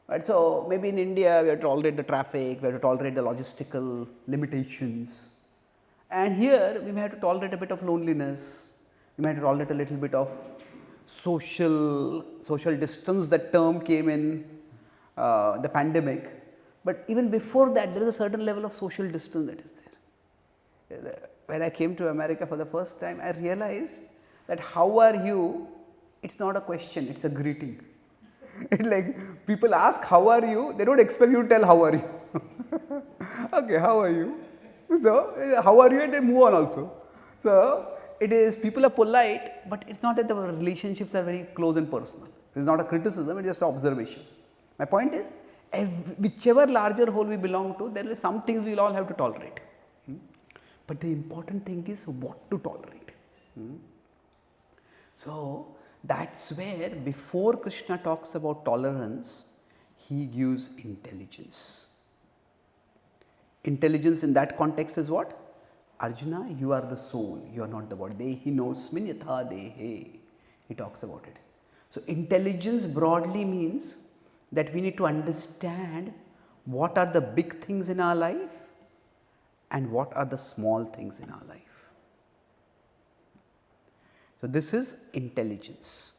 Right? So, maybe in India we have to tolerate the traffic, we have to tolerate the logistical limitations, and here we may have to tolerate a bit of loneliness, we may have to tolerate a little bit of social distance. That term came in the pandemic, but even before that there is a certain level of social distance that is there. When I came to America for the first time, I realized that how are you, it's not a question, it's a greeting. It's like people ask how are you, they don't expect you to tell how are you. Okay, how are you? So, how are you, and then move on also. So, it is people are polite, but it's not that the relationships are very close and personal. This is not a criticism, it is just an observation. My point is, whichever larger whole we belong to, there are some things we will all have to tolerate. But the important thing is what to tolerate. So, that's where before Krishna talks about tolerance, he gives intelligence. Intelligence in that context is what? Arjuna, you are the soul, you are not the body. Dehi nosmin yatha dehe. He talks about it. So, intelligence broadly means that we need to understand what are the big things in our life and what are the small things in our life. So, this is intelligence,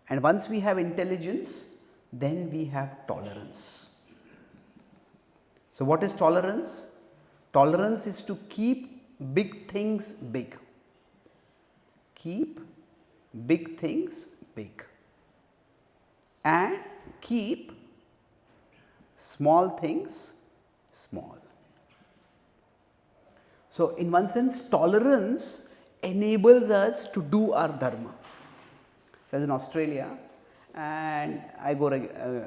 and once we have intelligence, then we have tolerance. So, what is tolerance? Tolerance is to keep big things big, keep big things big, and keep small things small. So, in one sense, tolerance enables us to do our dharma. So, I was in Australia and I go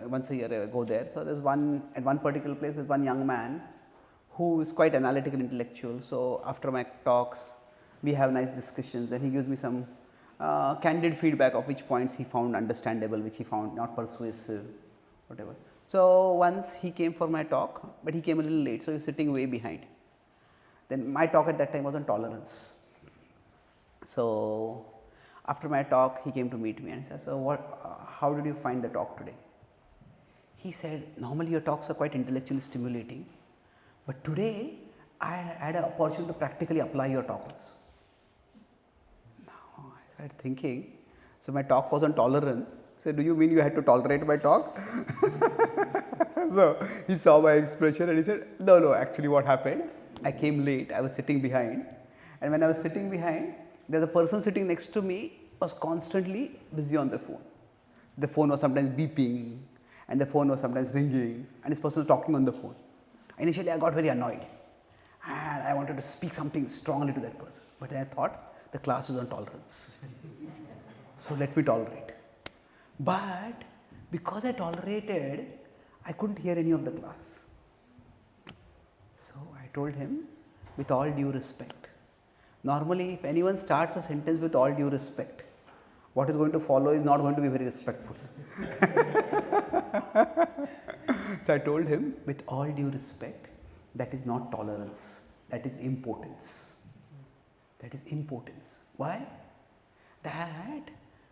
once a year I go there. So, there's at one particular place there's one young man who is quite analytical, intellectual. So, after my talks we have nice discussions and he gives me some candid feedback of which points he found understandable, which he found not persuasive, whatever. So, once he came for my talk, but he came a little late, so he was sitting way behind. Then my talk at that time was on tolerance. So, after my talk he came to meet me and said, so how did you find the talk today? He said, normally your talks are quite intellectually stimulating, but today I had an opportunity to practically apply your talk also. Now I started thinking, so my talk was on tolerance. So, do you mean you had to tolerate my talk? So, he saw my expression and he said, no, actually what happened, I came late, I was sitting behind, and when I was sitting behind, there's a person sitting next to me was constantly busy on the phone. The phone was sometimes beeping and the phone was sometimes ringing and this person was talking on the phone. Initially I got very annoyed and I wanted to speak something strongly to that person. But then I thought the class is on tolerance. So let me tolerate. But because I tolerated, I couldn't hear any of the class. So I told him, with all due respect. Normally, if anyone starts a sentence with all due respect, what is going to follow is not going to be very respectful. So I told him, with all due respect, that is not tolerance, that is impotence. That is impotence. Why? That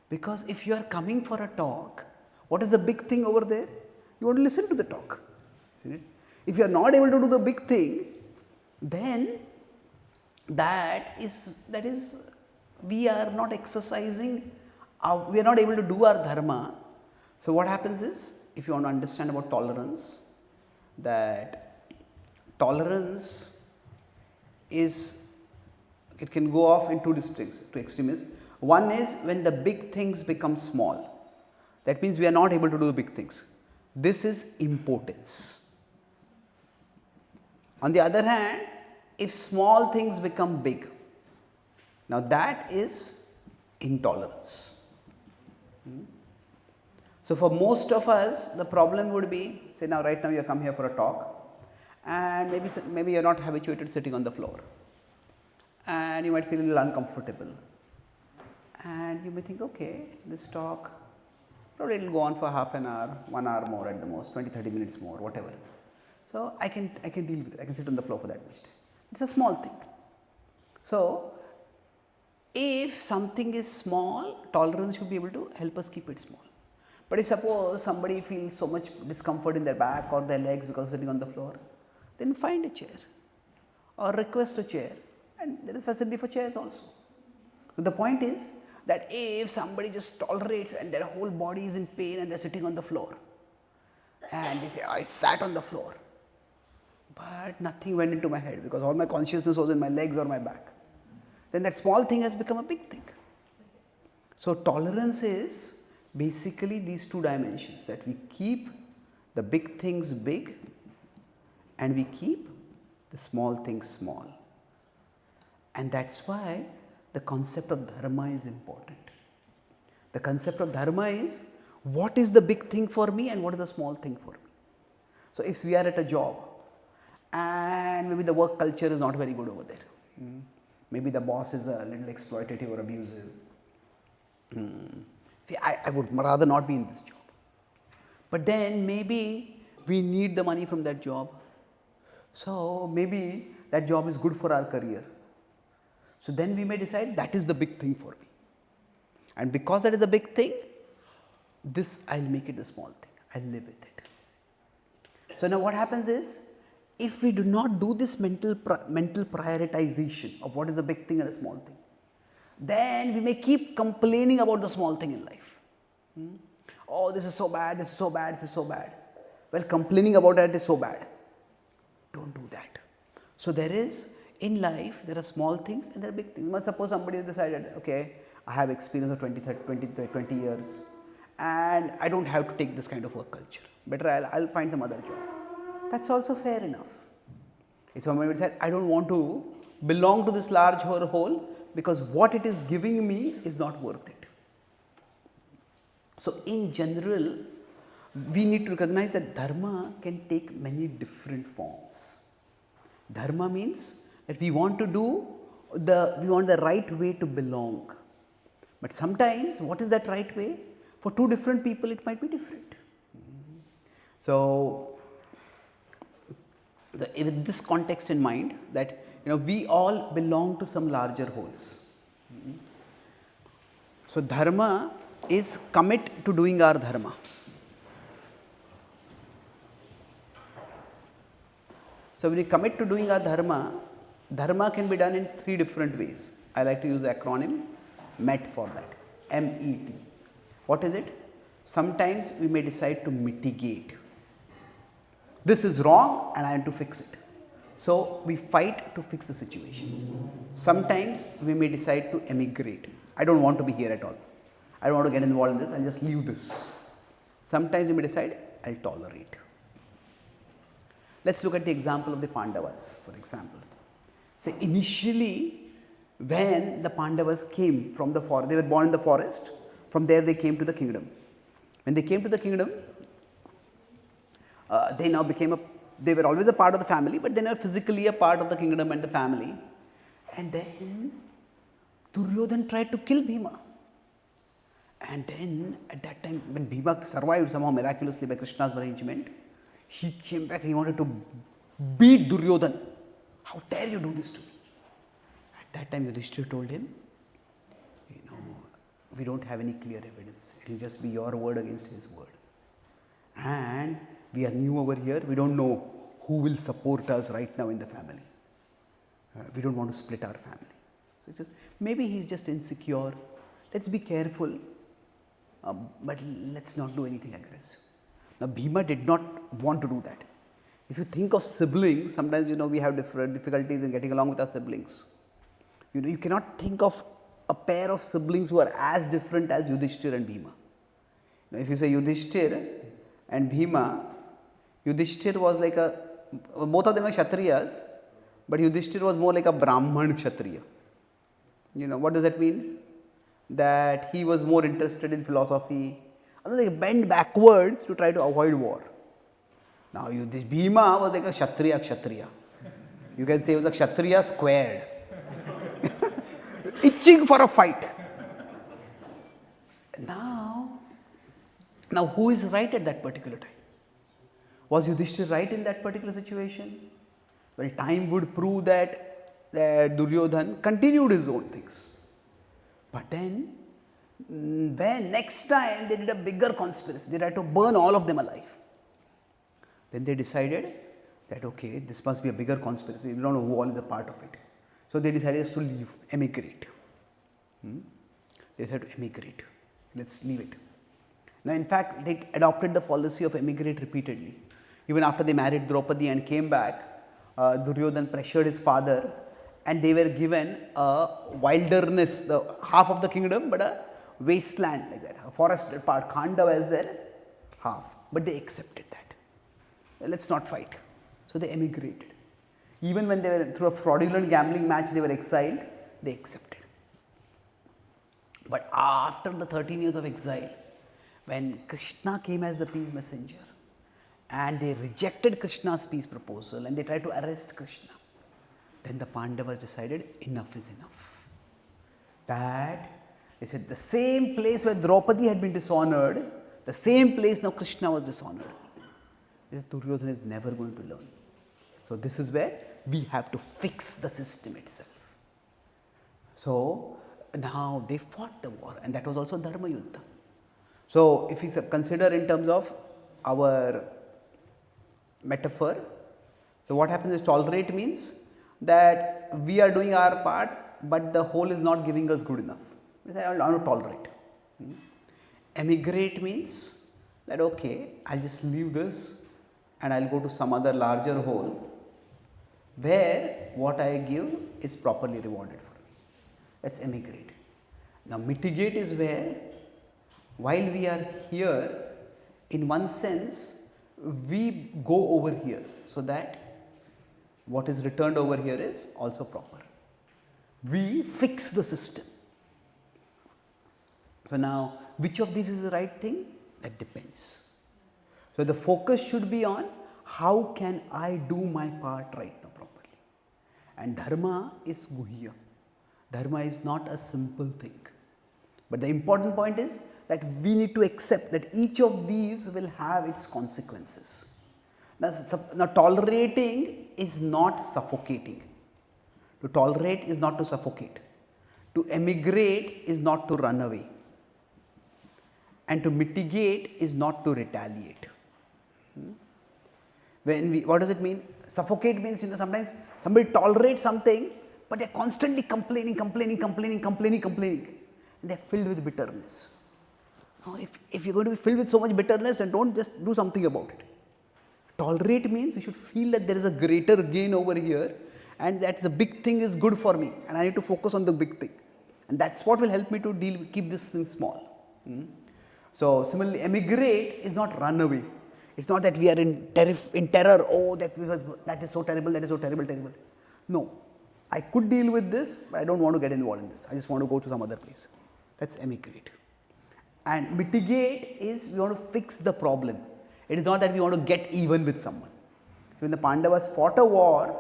because if you are coming for a talk, what is the big thing over there? You want to listen to the talk. See it? If you are not able to do the big thing, then that is we are not exercising, we are not able to do our dharma. So what happens is, if you want to understand about tolerance, that tolerance is, it can go off in two extremes. One is when the big things become small. That means we are not able to do the big things. This is impotence. On the other hand, if small things become big, now that is intolerance. So for most of us, the problem would be, say now right now you have come here for a talk and maybe you are not habituated sitting on the floor and you might feel a little uncomfortable and you may think, okay, this talk probably it will go on for half an hour, 1 hour more at the most, 20-30 minutes more, whatever. So I can deal with it, I can sit on the floor for that much time. It's a small thing. So if something is small, tolerance should be able to help us keep it small. But if suppose somebody feels so much discomfort in their back or their legs because sitting on the floor, then find a chair or request a chair, and there is facility for chairs also. So the point is that if somebody just tolerates and their whole body is in pain and they are sitting on the floor and they say, I sat on the floor, but nothing went into my head because all my consciousness was in my legs or my back, then that small thing has become a big thing. So tolerance is basically these two dimensions, that we keep the big things big and we keep the small things small. And that's why the concept of dharma is important. The concept of dharma is, what is the big thing for me and what is the small thing for me. So if we are at a job and maybe the work culture is not very good over there, maybe the boss is a little exploitative or abusive, see, I would rather not be in this job. But then maybe we need the money from that job. So maybe that job is good for our career. So then we may decide that is the big thing for me. And because that is the big thing, this I'll make it the small thing. I'll live with it. So now what happens is, if we do not do this mental prioritization of what is a big thing and a small thing, then we may keep complaining about the small thing in life. Oh, this is so bad, this is so bad, this is so bad. Well, complaining about that is so bad. Don't do that. So there is, in life, there are small things and there are big things. But suppose somebody has decided, okay, I have experience of 20 years and I don't have to take this kind of work culture. Better I'll find some other job. That's also fair enough. If somebody said, I don't want to belong to this large whole because what it is giving me is not worth it. So in general, we need to recognize that dharma can take many different forms. Dharma means that we want the right way to belong. But sometimes, what is that right way? For two different people, it might be different. So, with this context in mind, that we all belong to some larger wholes. So dharma is commit to doing our dharma. So when we commit to doing our dharma, dharma can be done in 3 different ways. I like to use the acronym MET for that, MET. What is it? Sometimes we may decide to mitigate. This is wrong and I want to fix it. So we fight to fix the situation. Sometimes we may decide to emigrate. I don't want to be here at all. I don't want to get involved in this, I'll just leave this. Sometimes you may decide, I'll tolerate. Let's look at the example of the Pandavas, for example. So initially, when the Pandavas came from the forest, they were born in the forest, from there they came to the kingdom. When they came to the kingdom, they now became they were always a part of the family, but they were physically a part of the kingdom and the family. And then Duryodhan tried to kill Bhima. And then at that time, when Bhima survived somehow miraculously by Krishna's arrangement, he came back and he wanted to beat Duryodhan. How dare you do this to me? At that time, Yudhishthira told him, we don't have any clear evidence. It will just be your word against his word. And we are new over here. We don't know who will support us right now in the family. We don't want to split our family. So it's just, maybe he's just insecure. Let's be careful. But let's not do anything aggressive. Now, Bhima did not want to do that. If you think of siblings, sometimes we have different difficulties in getting along with our siblings. You cannot think of a pair of siblings who are as different as Yudhishthira and Bhima. If you say Yudhishthira and Bhima, Yudhishthira was like both of them are Kshatriyas, but Yudhishthira was more like a Brahman Kshatriya. What does that mean? That he was more interested in philosophy. They bent backwards to try to avoid war. Now, Bhima was like a Kshatriya. You can say he was a Kshatriya squared. Itching for a fight. Now who is right at that particular time? Was Yudhishthira right in that particular situation? Well, time would prove that Duryodhan continued his own things. But then, when next time they did a bigger conspiracy, they tried to burn all of them alive. Then they decided that, okay, this must be a bigger conspiracy. We don't know who all is a part of it. So they decided to leave, emigrate. They said to emigrate. Let's leave it. Now, in fact, they adopted the policy of emigrate repeatedly. Even after they married Draupadi and came back, Duryodhan pressured his father, and they were given a wilderness, the half of the kingdom, but a wasteland like that, a forested part. Khandava is their half, but they accepted that. Let's not fight. So they emigrated. Even when they were through a fraudulent gambling match, they were exiled, they accepted. But after the 13 years of exile, when Krishna came as the peace messenger, and they rejected Krishna's peace proposal and they tried to arrest Krishna, then the Pandavas decided enough is enough. That they said the same place where Draupadi had been dishonored, the same place now Krishna was dishonored. This Duryodhana is never going to learn. So this is where we have to fix the system itself. So now they fought the war, and that was also Dharma Yuddha. So if we consider in terms of our metaphor, so what happens is tolerate means that we are doing our part, but the whole is not giving us good enough. We say, I want to tolerate. Emigrate means that, okay, I'll just leave this and I'll go to some other larger whole where what I give is properly rewarded for me. That's emigrate. Now, mitigate is where, while we are here, in one sense, we go over here so that what is returned over here is also proper. We fix the system. So now, which of these is the right thing? That depends. So the focus should be on how can I do my part right now properly. And dharma is guhya. Dharma is not a simple thing. But the important point is that we need to accept that each of these will have its consequences. Now tolerating is not suffocating. To tolerate is not to suffocate. To emigrate is not to run away. And to mitigate is not to retaliate. What does it mean? Suffocate means, sometimes somebody tolerates something, but they're constantly complaining. And they're filled with bitterness. Now, if you're going to be filled with so much bitterness, then don't just do something about it. Tolerate means we should feel that there is a greater gain over here, and that the big thing is good for me, and I need to focus on the big thing. And that's what will help me to keep this thing small. So similarly, emigrate is not run away. It's not that we are in terror. Oh, that is so terrible. That is so terrible. No, I could deal with this, but I don't want to get involved in this. I just want to go to some other place. That's emigrate. And mitigate is we want to fix the problem. It is not that we want to get even with someone. So when the Pandavas fought a war,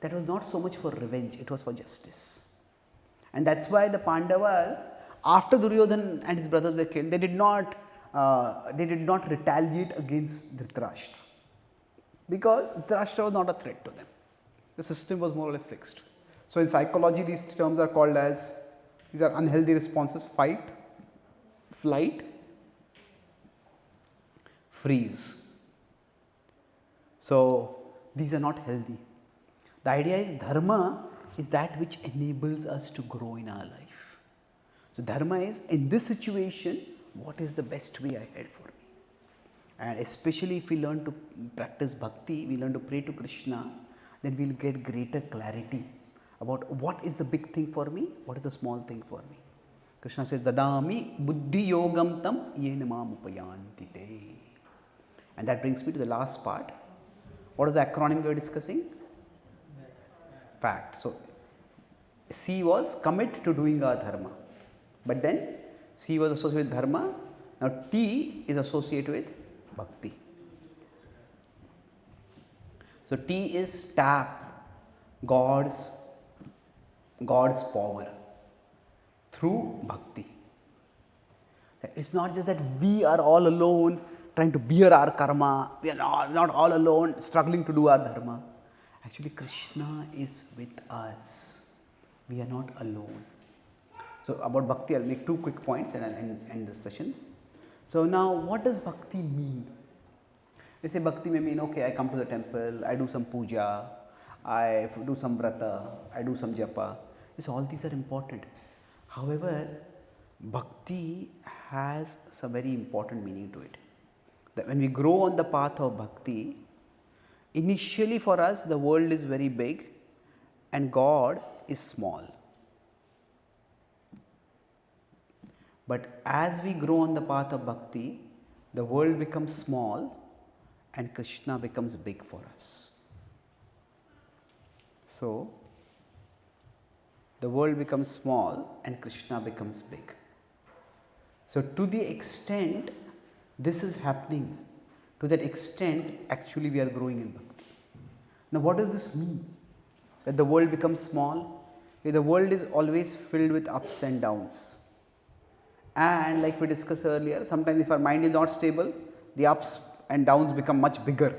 that was not so much for revenge, it was for justice. And that's why the Pandavas, after Duryodhana and his brothers were killed, they did not retaliate against Dhritarashtra, because Dhritarashtra was not a threat to them. The system was more or less fixed. So in psychology, these terms are called as, these are unhealthy responses: fight, flight, freeze. So these are not healthy. The idea is dharma is that which enables us to grow in our life. So dharma is, in this situation, what is the best way ahead for me? And especially if we learn to practice bhakti, we learn to pray to Krishna, then we will get greater clarity about what is the big thing for me, what is the small thing for me. Krishna says, Dadami buddhi yogam tam yena mam upayanti te. And that brings me to the last part. What is the acronym we were discussing? FACT. So C was commit to doing our dharma. But then C was associated with dharma. Now T is associated with bhakti. So T is tap God's power through bhakti. It's not just that we are all alone trying to bear our karma, we are not all alone struggling to do our dharma. Actually, Krishna is with us. We are not alone. So about bhakti, I'll make 2 quick points and I'll end this session. So now, what does bhakti mean? We say bhakti may mean, okay, I come to the temple, I do some puja, I do some vrata, I do some japa. So all these are important. However, bhakti has some very important meaning to it. That when we grow on the path of bhakti, initially for us the world is very big and God is small. But as we grow on the path of bhakti, the world becomes small and Krishna becomes big for us. So, the world becomes small and Krishna becomes big. So, to the extent this is happening, to that extent actually we are growing in bhakti. Now, what does this mean? That the world becomes small? The world is always filled with ups and downs. And like we discussed earlier, sometimes if our mind is not stable, the ups and downs become much bigger.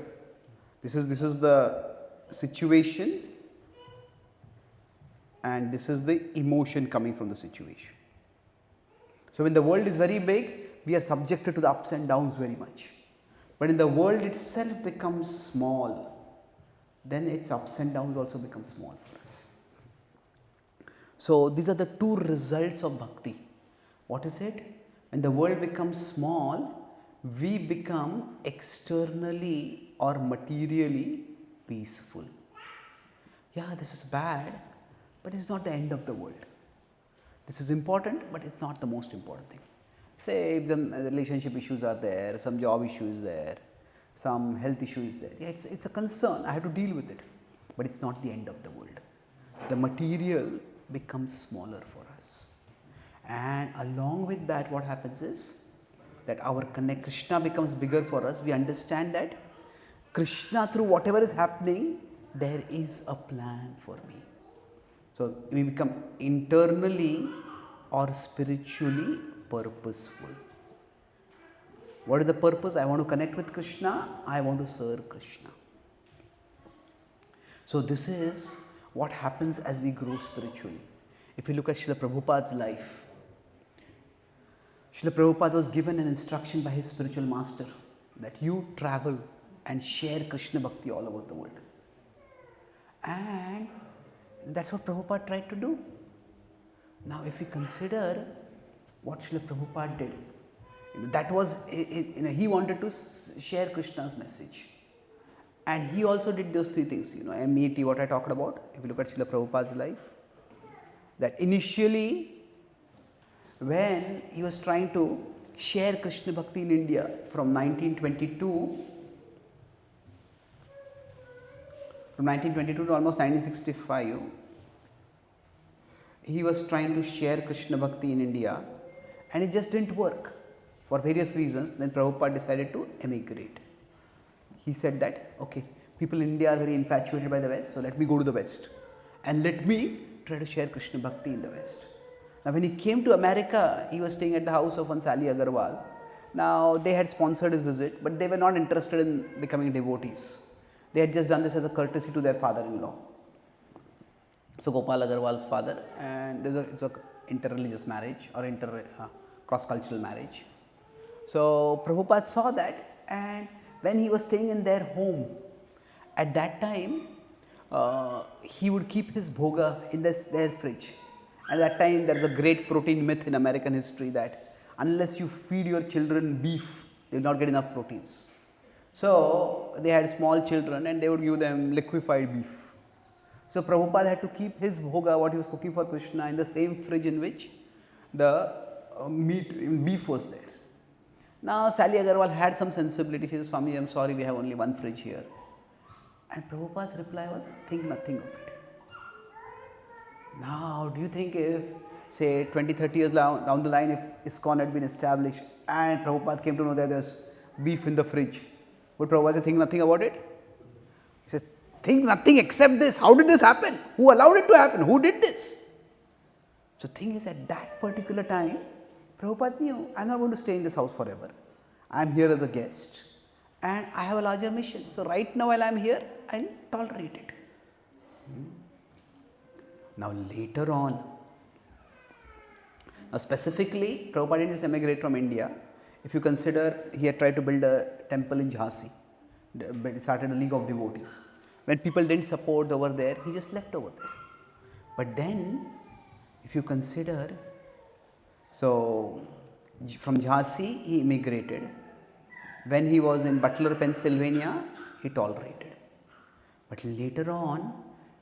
This is the situation and this is the emotion coming from the situation. So when the world is very big, we are subjected to the ups and downs very much. But in the world itself becomes small, then its ups and downs also become small for us. So these are the 2 results of bhakti. What is it? When the world becomes small, we become externally or materially peaceful. Yeah, this is bad, but it's not the end of the world. This is important, but it's not the most important thing. Say if some relationship issues are there, some job issue is there, some health issue is there. Yeah, it's a concern, I have to deal with it. But it's not the end of the world. The material becomes smaller for us. And along with that, what happens is that our Krishna becomes bigger for us. We understand that Krishna, through whatever is happening, there is a plan for me. So we become internally or spiritually purposeful. What is the purpose? I want to connect with Krishna, I want to serve Krishna. So this is what happens as we grow spiritually. If you look at Srila Prabhupada's life, Srila Prabhupada was given an instruction by his spiritual master that you travel and share Krishna Bhakti all over the world. And that's what Prabhupada tried to do. Now if we consider what Srila Prabhupada did, that was, he wanted to share Krishna's message. And he also did those 3 things, MET, what I talked about. If you look at Srila Prabhupada's life, that initially when he was trying to share Krishna Bhakti in India from 1922 to almost 1965. He was trying to share Krishna Bhakti in India, and it just didn't work for various reasons. Then Prabhupada decided to emigrate. He said that, okay, people in India are very infatuated by the West, so let me go to the West and let me try to share Krishna Bhakti in the West. Now, when he came to America, he was staying at the house of one Sally Agarwal. Now, they had sponsored his visit, but they were not interested in becoming devotees. They had just done this as a courtesy to their father-in-law. So, Gopal Agarwal's father, and it's a interreligious marriage or cross-cultural marriage. So, Prabhupada saw that, and when he was staying in their home, at that time, he would keep his bhoga in their fridge. At that time, there is a great protein myth in American history that unless you feed your children beef, they will not get enough proteins. So, they had small children and they would give them liquefied beef. So, Prabhupada had to keep his bhoga, what he was cooking for Krishna, in the same fridge in which the beef was there. Now, Sally Agarwal had some sensibility. She said, Swami, I am sorry, we have only one fridge here. And Prabhupada's reply was, think nothing of it. Now, do you think if, say, 20-30 years down the line, if ISKCON had been established and Prabhupada came to know that there's beef in the fridge, would Prabhupada say, think nothing about it? He says, think nothing except this. How did this happen? Who allowed it to happen? Who did this? So, the thing is, at that particular time, Prabhupada knew, I am not going to stay in this house forever. I am here as a guest and I have a larger mission. So, right now while I am here, I will tolerate it. Now, later on, specifically, Prabhupada didn't just emigrate from India. If you consider, he had tried to build a temple in Jhansi, started a league of devotees. When people didn't support over there, he just left over there. But then, if you consider, so from Jhansi, he immigrated. When he was in Butler, Pennsylvania, he tolerated. But later on,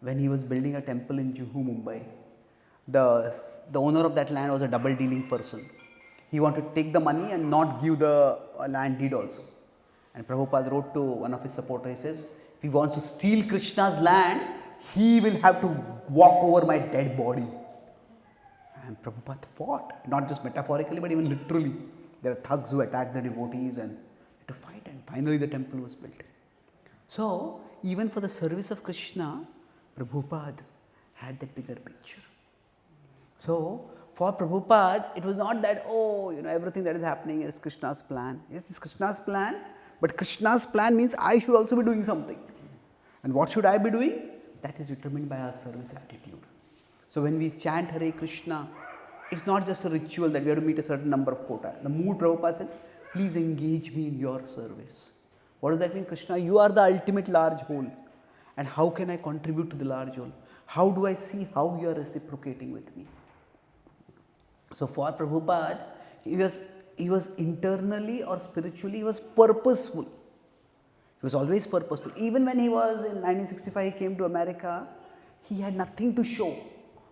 when he was building a temple in Juhu, Mumbai, the owner of that land was a double dealing person. He wanted to take the money and not give the land deed also. And Prabhupada wrote to one of his supporters, he says, if he wants to steal Krishna's land, he will have to walk over my dead body. And Prabhupada fought, not just metaphorically, but even literally. There were thugs who attacked the devotees and had to fight, and finally the temple was built. So, even for the service of Krishna, Prabhupada had that bigger picture. So, for Prabhupada, it was not that, everything that is happening is Krishna's plan. Yes, it's Krishna's plan, but Krishna's plan means I should also be doing something. And what should I be doing? That is determined by our service attitude. So, when we chant Hare Krishna, it's not just a ritual that we have to meet a certain number of quota. The mood Prabhupada said, please engage me in your service. What does that mean? Krishna, you are the ultimate large whole. And how can I contribute to the large whole? How do I see how you are reciprocating with me? So for Prabhupada, he was internally or spiritually, he was purposeful. He was always purposeful. Even when he was in 1965, he came to America, he had nothing to show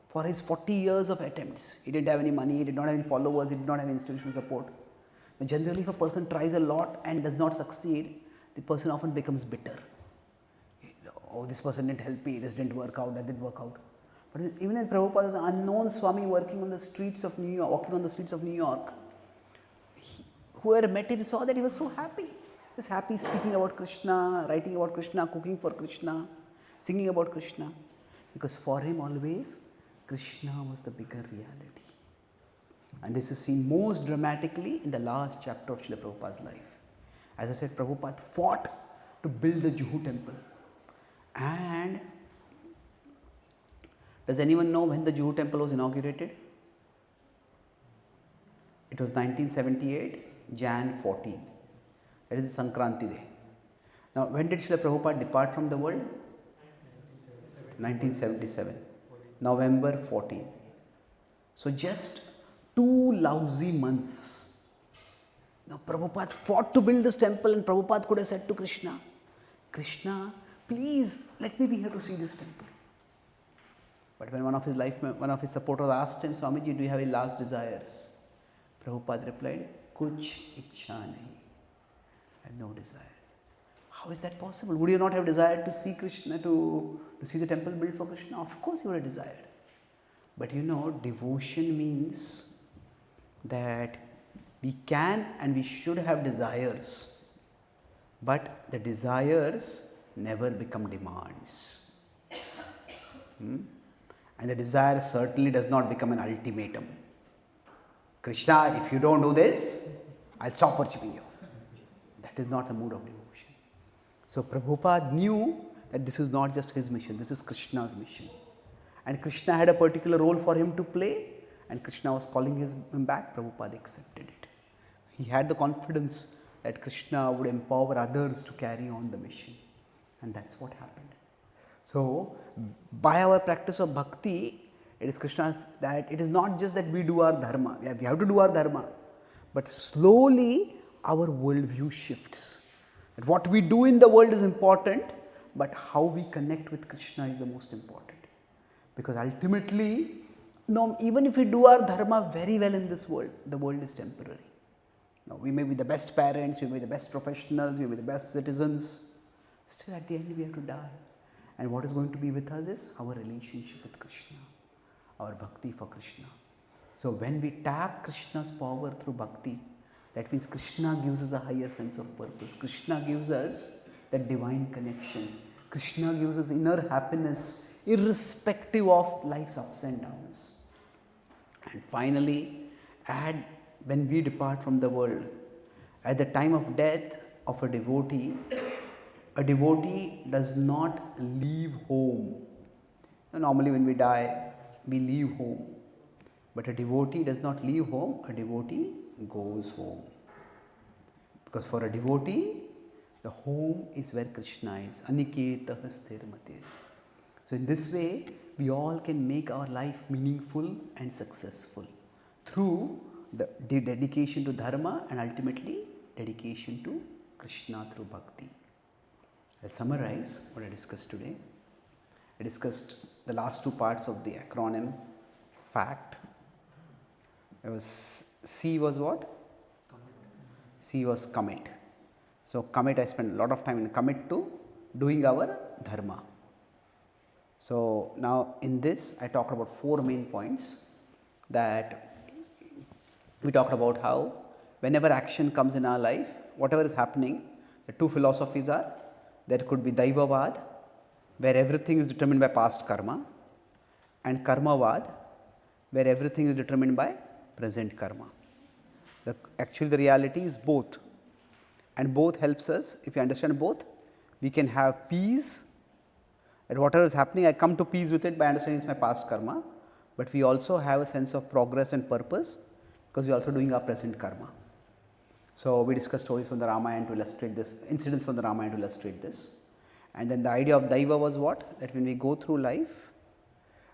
for his 40 years of attempts. He didn't have any money, he did not have any followers, he did not have institutional support. But generally, if a person tries a lot and does not succeed, the person often becomes bitter. Oh, this person didn't help me, this didn't work out, that didn't work out. But even in Prabhupada's unknown Swami walking on the streets of New York, whoever met him saw that he was so happy. He was happy speaking about Krishna, writing about Krishna, cooking for Krishna, singing about Krishna. Because for him always, Krishna was the bigger reality. And this is seen most dramatically in the last chapter of Srila Prabhupada's life. As I said, Prabhupada fought to build the Juhu temple. And does anyone know when the Juhu temple was inaugurated? It was 1978, Jan 14. That is the Sankranti day. Now, when did Srila Prabhupada depart from the world? 1977, November 14. So, just 2 lousy months. Now, Prabhupada fought to build this temple, and Prabhupada could have said to Krishna, Krishna, please let me be here to see this temple. But when one of his supporters asked him, Swamiji, do you have any last desires? Prabhupada replied, Kuch ichha nahi. I have no desires. How is that possible? Would you not have desired to see Krishna, to see the temple built for Krishna? Of course you would have desired. But devotion means that we can and we should have desires, but the desires never become demands. And the desire certainly does not become an ultimatum. Krishna, if you don't do this, I'll stop worshipping you. That is not the mood of devotion. So Prabhupada knew that this is not just his mission, this is Krishna's mission. And Krishna had a particular role for him to play, and Krishna was calling him back. Prabhupada accepted it. He had the confidence that Krishna would empower others to carry on the mission, and that's what happened. So, by our practice of bhakti, it is Krishna's that it is not just that we do our dharma, we have to do our dharma, but slowly our worldview shifts. That what we do in the world is important, but how we connect with Krishna is the most important. Because ultimately, even if we do our dharma very well in this world, the world is temporary. Now, we may be the best parents, we may be the best professionals, we may be the best citizens, still at the end we have to die. And what is going to be with us is our relationship with Krishna, our bhakti for Krishna. So when we tap Krishna's power through bhakti, that means Krishna gives us a higher sense of purpose. Krishna gives us that divine connection. Krishna gives us inner happiness irrespective of life's ups and downs. And finally, when we depart from the world, at the time of death of a devotee does not leave home. Normally when we die, we leave home. But a devotee does not leave home, a devotee goes home. Because for a devotee, the home is where Krishna is. Aniketah sthirmate. So in this way, we all can make our life meaningful and successful through the dedication to dharma and ultimately dedication to Krishna through bhakti. I'll summarize what I discussed today. I discussed the last two parts of the acronym FACT. C was what? C was commit. So commit, I spent a lot of time in commit to doing our dharma. So now in this I talked about 4 main points. That we talked about how whenever action comes in our life, whatever is happening, the 2 philosophies are, there could be Daivavad, where everything is determined by past karma, and Karmavad, where everything is determined by present karma. Actually the reality is both, and both helps us. If you understand both, we can have peace. That whatever is happening, I come to peace with it by understanding it's my past karma, but we also have a sense of progress and purpose because we are also doing our present karma. So we discussed stories from the Ramayana to illustrate this, incidents from the Ramayana to illustrate this. And then the idea of Daiva was what? That when we go through life,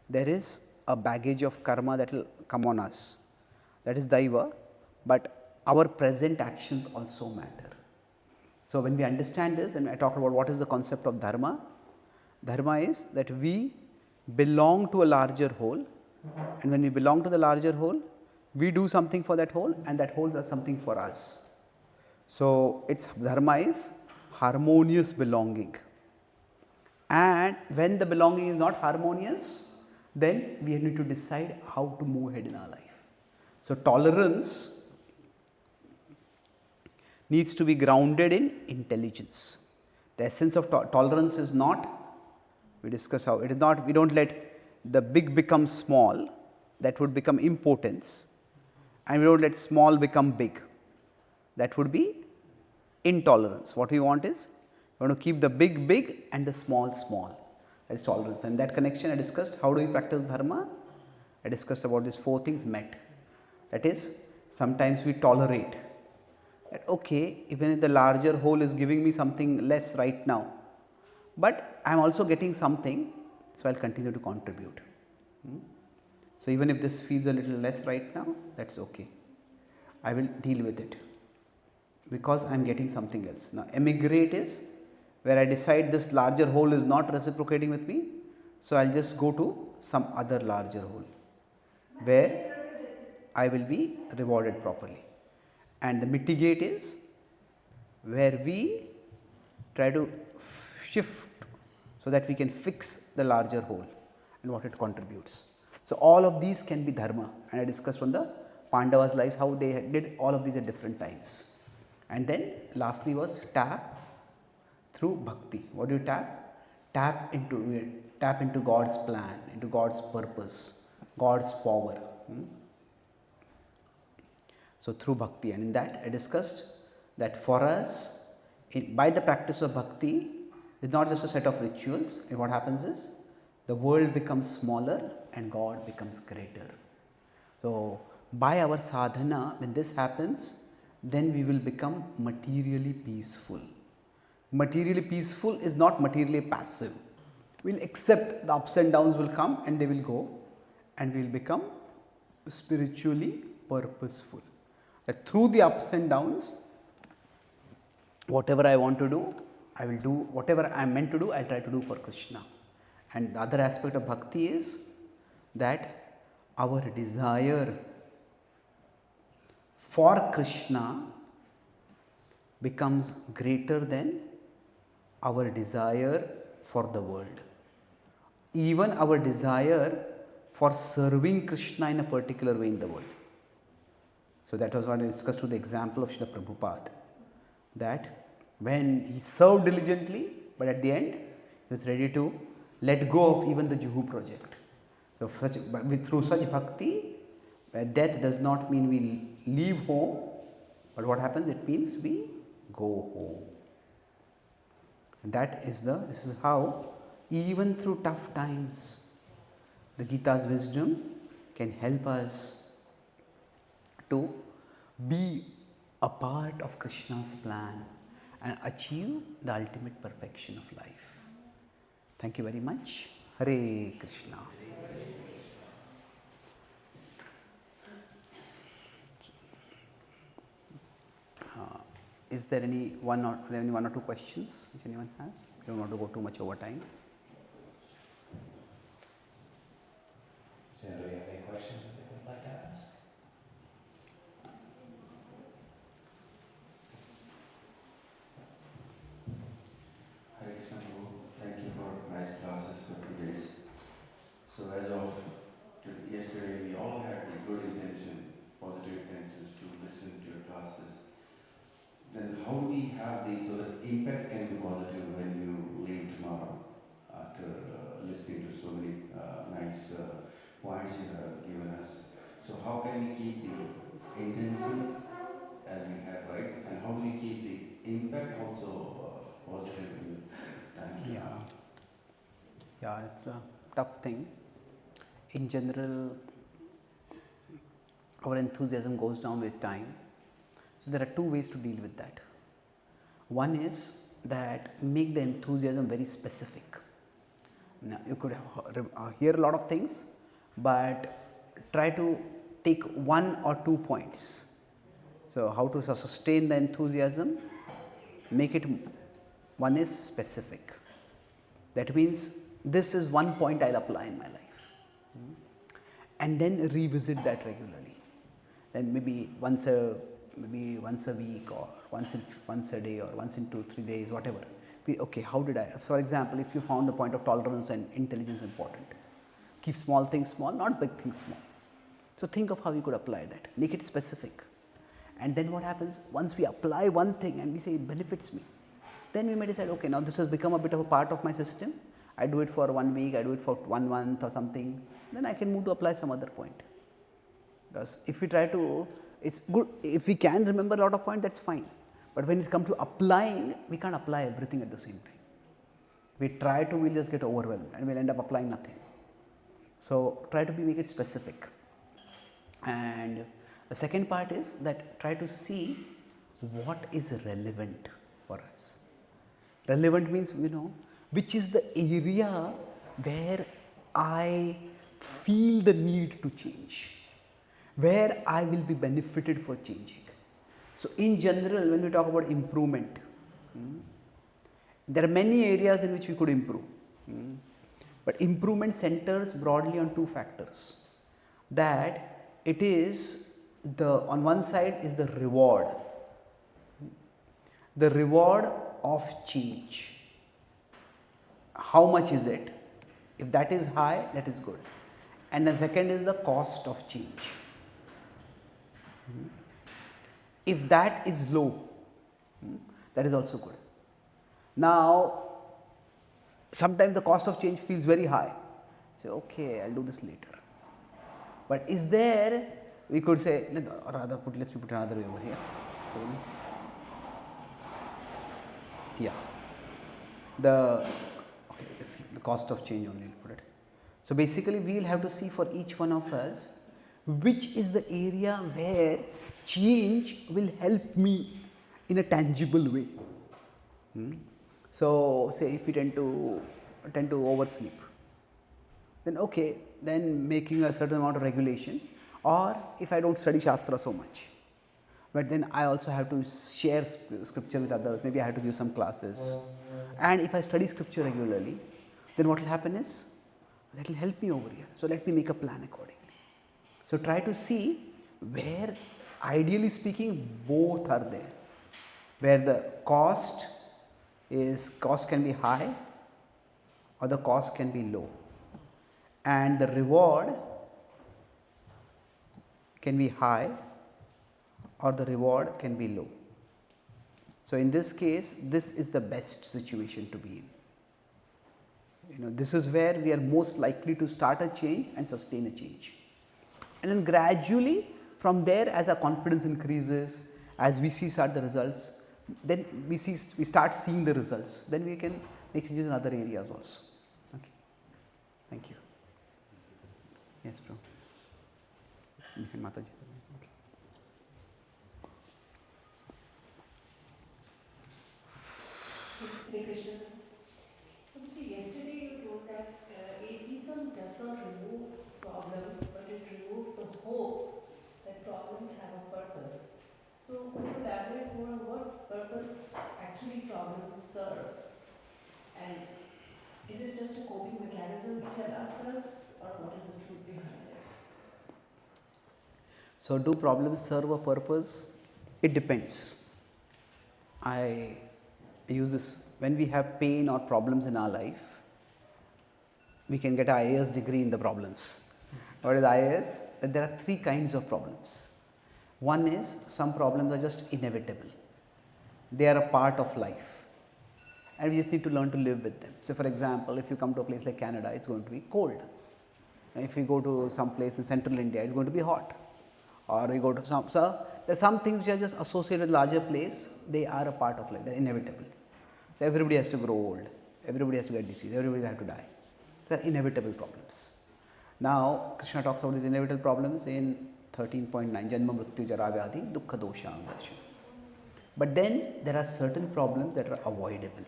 there is a baggage of karma that will come on us. That is Daiva, but our present actions also matter. So when we understand this, then I talked about what is the concept of dharma. Dharma is that we belong to a larger whole, and when we belong to the larger whole, we do something for that whole, and that whole does something for us. So its dharma is harmonious belonging. And when the belonging is not harmonious, then we need to decide how to move ahead in our life. So tolerance needs to be grounded in intelligence. The essence of tolerance is not, we discuss how it is not, we don't let the big become small, that would become impotence, and we don't let small become big, that would be intolerance. What we want is, we want to keep the big big and the small small, that is tolerance. And that connection I discussed, how do we practice dharma? I discussed about these 4 things met. That is, sometimes we tolerate that, okay, even if the larger whole is giving me something less right now, but I am also getting something, so I will continue to contribute. So even if this feels a little less right now, that is okay. I will deal with it because I am getting something else. Now emigrate is where I decide this larger whole is not reciprocating with me, so I will just go to some other larger whole where I will be rewarded properly. And the mitigate is where we try to shift so that we can fix the larger whole and what it contributes. So, all of these can be dharma, and I discussed from the Pandavas' lives how they did all of these at different times. And then lastly was tap through bhakti. What do you tap? Tap into God's plan, into God's purpose, God's power. So, through bhakti, and in that I discussed that for us, by the practice of bhakti, it's not just a set of rituals. And what happens is the world becomes smaller and God becomes greater. So, by our sadhana, when this happens, then we will become materially peaceful. Materially peaceful is not materially passive. We will accept the ups and downs will come and they will go, and we will become spiritually purposeful. That through the ups and downs, whatever I want to do, I will do. Whatever I am meant to do, I will try to do for Krishna. And the other aspect of bhakti is that our desire for Krishna becomes greater than our desire for the world. Even our desire for serving Krishna in a particular way in the world. So, that was what I discussed with the example of Srila Prabhupada, that when he served diligently, but at the end he was ready to let go of even the Juhu project. So, through such bhakti, death does not mean we leave home, but what happens? It means we go home. And this is how even through tough times, the Gita's wisdom can help us to be a part of Krishna's plan and achieve the ultimate perfection of life. Thank you very much. Hare Krishna. Is there any one or two questions which anyone has? I don't want to go too much over time. Does anybody have any questions that they would like to ask? Hare Krishna Prabhu, thank you for nice classes for 2 days. So as of yesterday, we all had the good intention, positive intentions to listen to your classes. Then how do we have the, so that impact can be positive when you leave tomorrow after listening to so many nice points you have given us. So how can we keep the intention as we have, right? And how do we keep the impact also positive in time to come? Yeah, it's a tough thing. In general, our enthusiasm goes down with time. So there are two ways to deal with that. One is that make the enthusiasm very specific. Now, you could hear a lot of things, but try to take 1 or 2 points. So, how to sustain the enthusiasm? Make it, one is specific. That means this is one point I will apply in my life, and then revisit that regularly. Then maybe once a week, or once a day, or once in 2-3 days, whatever. Okay, how did I, for example, if you found the point of tolerance and intelligence important, keep small things small, not big things small. So think of how you could apply that, make it specific. And then what happens, once we apply one thing and we say it benefits me, then we may decide, okay, now this has become a bit of a part of my system. I do it for 1 week, I do it for 1 month or something, then I can move to apply some other point. Because if we try to, it's good, if we can remember a lot of points, that's fine. But when it comes to applying, we can't apply everything at the same time. We try to, we'll just get overwhelmed and we'll end up applying nothing. So try to make it specific. And the second part is that try to see what is relevant for us. Relevant means, which is the area where I feel the need to change, where I will be benefited for changing. So in general, when we talk about improvement, there are many areas in which we could improve. But improvement centers broadly on 2 factors. That it is on one side is the reward of change. How much is it? If that is high, that is good. And the second is the cost of change. If that is low, that is also good. Now, sometimes the cost of change feels very high. Say, okay, I'll do this later. But is there, we could say, or rather let's put another way over here. So, yeah, let's keep the cost of change only, put it. So basically we will have to see for each one of us which is the area where change will help me in a tangible way. So say if we tend to oversleep, then okay, then making a certain amount of regulation, or if I don't study Shastra so much, but then I also have to share scripture with others, maybe I have to give some classes, and if I study scripture regularly, then what will happen is, that will help me over here. So let me make a plan accordingly. So try to see where, ideally speaking, both are there, where the cost can be high or the cost can be low, and the reward can be high or the reward can be low. So in this case, this is the best situation to be in. This is where we are most likely to start a change and sustain a change. And then gradually from there, as our confidence increases, as we start the results, then we start seeing the results, then we can make changes in other areas also. Okay. Thank you. Yes, bro. Mataji. Okay. Hey Krishna. Yesterday you told that atheism does not remove problems, but it removes the hope that problems have a purpose. So could you elaborate more on what purpose actually problems serve? And is it just a coping mechanism we tell ourselves, or what is the truth behind it? So do problems serve a purpose? It depends. I use this, when we have pain or problems in our life, we can get an IAS degree in the problems. What is IAS? There are three kinds of problems. One is, some problems are just inevitable. They are a part of life and we just need to learn to live with them. So for example, if you come to a place like Canada, it's going to be cold. And if you go to some place in central India, it's going to be hot. Or we go to there are some things which are just associated with larger place, they are a part of life, they are inevitable. So everybody has to grow old, everybody has to get disease, everybody has to die. These are inevitable problems. Now Krishna talks about these inevitable problems in 13.9, Janma Mrityu Jara Vyadhi Dukkha Dosha Darshan. But then there are certain problems that are avoidable.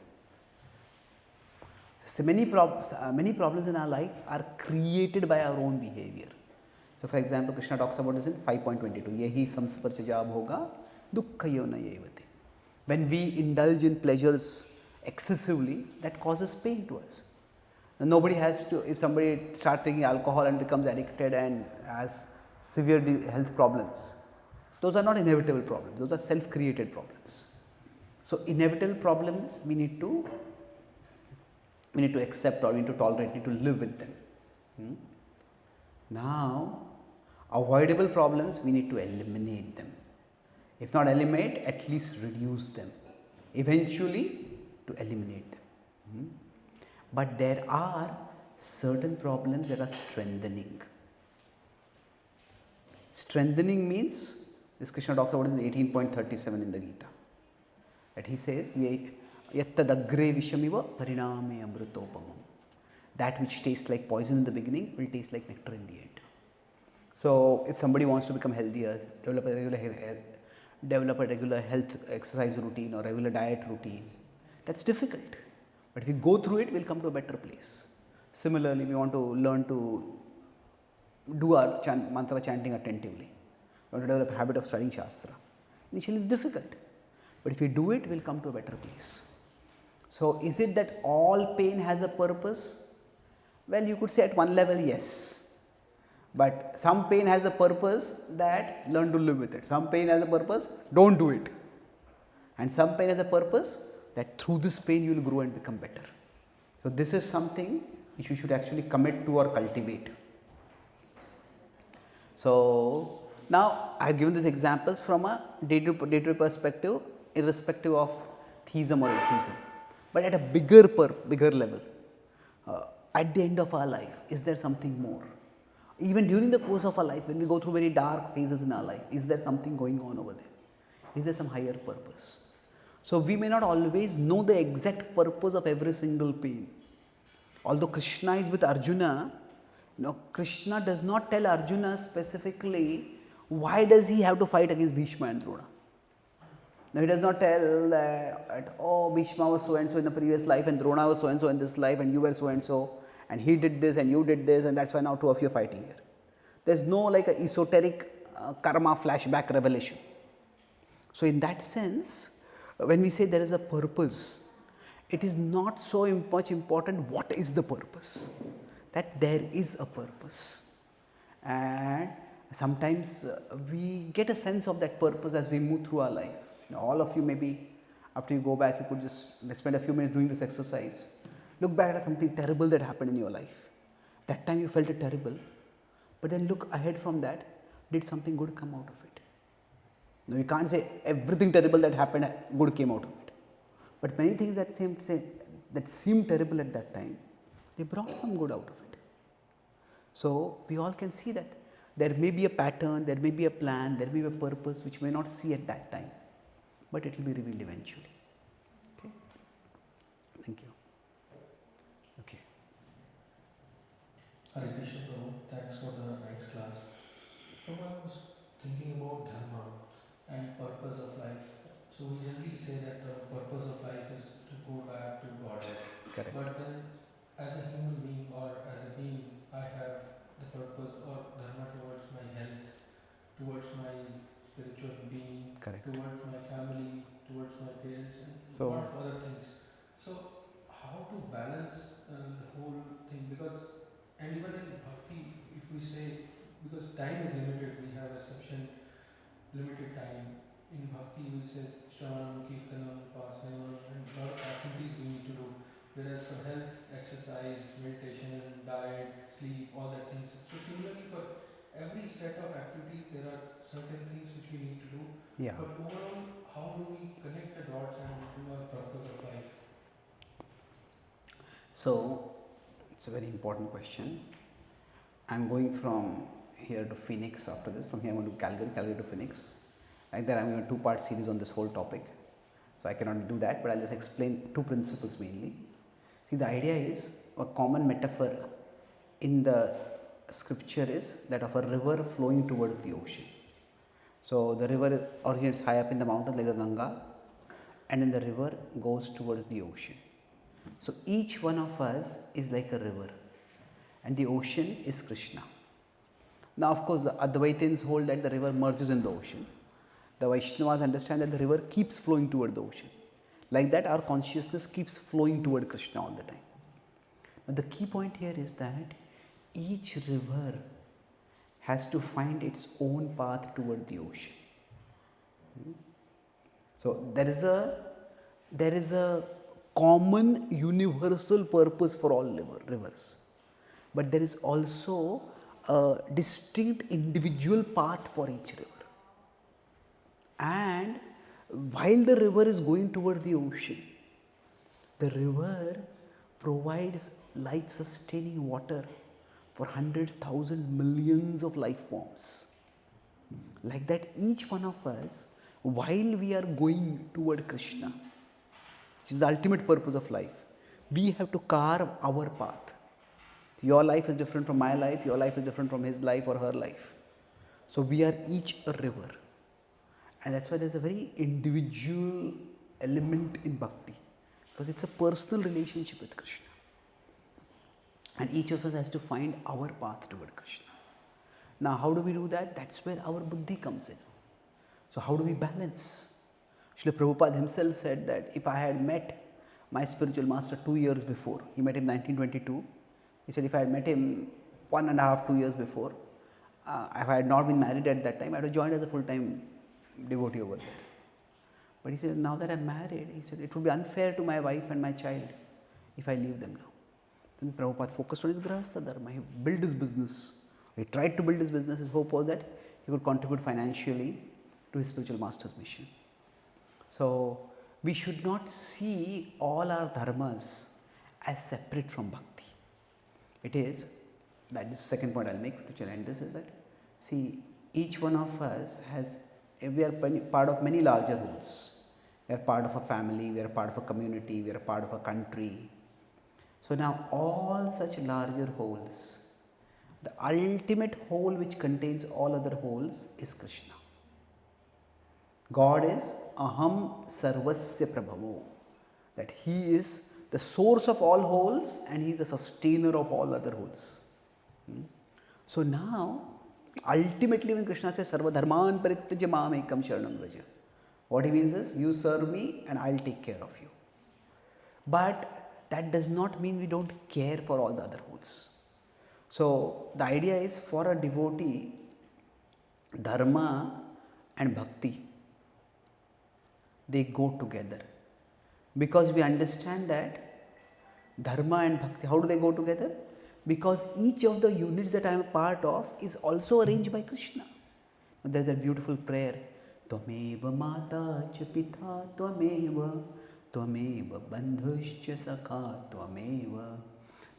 So many problems in our life are created by our own behavior. So for example, Krishna talks about this in 5.22, Yehi samsparchaja bhoga dukkha yona yevati. When we indulge in pleasures excessively, that causes pain to us. And nobody has to, if somebody starts taking alcohol and becomes addicted and has severe health problems, those are not inevitable problems, those are self-created problems. So inevitable problems we need to accept, or we need to tolerate, need to live with them. Now, avoidable problems, we need to eliminate them. If not eliminate, at least reduce them. Eventually, to eliminate them. But there are certain problems that are strengthening. Strengthening means, this Krishna talks about in 18.37 in the Gita. That he says, yattadagre vishamiva pariname amrutopamam. That which tastes like poison in the beginning will taste like nectar in the end. So if somebody wants to become healthier, develop a regular health exercise routine or regular diet routine, that's difficult. But if we go through it, we'll come to a better place. Similarly, we want to learn to do our mantra chanting attentively. We want to develop a habit of studying Shastra. Initially it's difficult, but if we do it, we'll come to a better place. So is it that all pain has a purpose? Well, you could say at one level, yes. But some pain has a purpose, that learn to live with it. Some pain has a purpose, don't do it. And some pain has a purpose, that through this pain you will grow and become better. So this is something which you should actually commit to or cultivate. So now I have given these examples from a day-to-day perspective, irrespective of theism or atheism. But at a bigger level, at the end of our life, is there something more? Even during the course of our life, when we go through very dark phases in our life, is there something going on over there? Is there some higher purpose? So we may not always know the exact purpose of every single pain. Although Krishna is with Arjuna, Krishna does not tell Arjuna specifically why does he have to fight against Bhishma and Drona. Now he does not tell that, oh, Bhishma was so and so in the previous life and Drona was so and so in this life and you were so and so and he did this and you did this and that's why now two of you are fighting here. There is no like a esoteric karma flashback revelation. So in that sense, when we say there is a purpose, it is not so much important what is the purpose, that there is a purpose. And sometimes we get a sense of that purpose as we move through our life. All of you, maybe after you go back, you could just spend a few minutes doing this exercise. Look back at something terrible that happened in your life. That time you felt it terrible, but then look ahead from that, did something good come out of it? Now you can't say everything terrible that happened, good came out of it. But many things that seemed terrible at that time, they brought some good out of it. So we all can see that there may be a pattern, there may be a plan, there may be a purpose which we may not see at that time, but it will be revealed eventually. Okay. Thank you. Okay. Hare Krishna Prabhu, thanks for the nice class. Prabhu, I was thinking about dharma and purpose of life. So we generally say that the purpose of life is to go back to Godhead. Correct. But then as a human being or as a being, I have the purpose or dharma towards my health, towards my spiritual being, Correct. towards my family, towards my parents and So- a lot of other things. So how to balance the whole thing? Because, and even in bhakti, if we say, because time is limited, we have a sufficient limited time. In bhakti we say Shravanam, Kirtanam, Upasanam and a lot of activities we need to do. Whereas for health, exercise, meditation, diet, sleep, all that things. So similarly for every set of activities there are certain things which we need to do. Yeah. But overall, how do we connect the dots and do our purpose of life? So it's a very important question. I'm going from here to Phoenix after this. From here I'm going to Calgary to Phoenix. Like that I'm going to 2-part series on this whole topic. So I cannot do that, but I'll just explain 2 principles mainly. See, the idea is, a common metaphor in the scripture is that of a river flowing towards the ocean. So the river originates high up in the mountains like the Ganga, and then the river goes towards the ocean. So each one of us is like a river, and the ocean is Krishna. Now of course the Advaitins hold that the river merges in the ocean. The Vaishnavas understand that the river keeps flowing toward the ocean. Like that our consciousness keeps flowing toward Krishna all the time. But the key point here is that each river has to find its own path toward the ocean. So there is a common universal purpose for all rivers, but there is also a distinct individual path for each river. And while the river is going toward the ocean, the river provides life sustaining water for hundreds, thousands, millions of life forms. Like that, each one of us, while we are going toward Krishna, which is the ultimate purpose of life, we have to carve our path. Your life is different from my life, your life is different from his life or her life. So we are each a river. And that's why there's a very individual element in bhakti, because it's a personal relationship with Krishna. And each of us has to find our path toward Krishna. Now, how do we do that? That's where our buddhi comes in. So, how do we balance? Srila Prabhupada himself said that if I had met my spiritual master 2 years before, he met him in 1922. He said if I had met him 1.5, 2 years before, if I had not been married at that time, I would have joined as a full-time devotee over there. But he said, now that I'm married, he said, it would be unfair to my wife and my child if I leave them now. Then Prabhupada focused on his grahastha dharma. He built his business. He tried to build his business. His hope was that he could contribute financially to his spiritual master's mission. So, we should not see all our dharmas as separate from bhakti. It is, that is the second point I'll make, which I'll end this, is that, see, each one of us has, we are part of many larger wholes. We are part of a family, we are part of a community, we are part of a country. So now all such larger wholes, the ultimate whole which contains all other wholes is Krishna. God is Aham Sarvasya Prabhavo, that He is the source of all wholes and He is the sustainer of all other wholes. So now, ultimately when Krishna says Sarva Dharman Parityaja Mam Ekam Sharanam Vraja, what he means is, you serve me and I'll take care of you. But that does not mean we don't care for all the other wholes. So the idea is, for a devotee, dharma and bhakti, they go together, because we understand that dharma and bhakti, how do they go together? Because each of the units that I am a part of is also arranged by Krishna. There is that beautiful prayer, Tvameva mata cha pita tvameva, Tvameva bandhuscha sakha tvameva,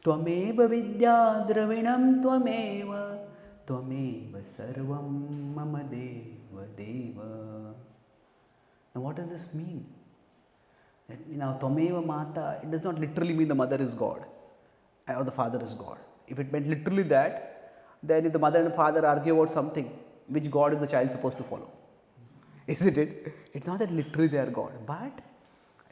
Tvameva vidya dravinam tvameva, Tvameva sarvam mama deva deva. Now what does this mean? Now Tvameva mata, it does not literally mean the mother is God or the father is God. If it meant literally that, then if the mother and the father argue about something, which God is the child supposed to follow? Isn't it? It's not that literally they are God, but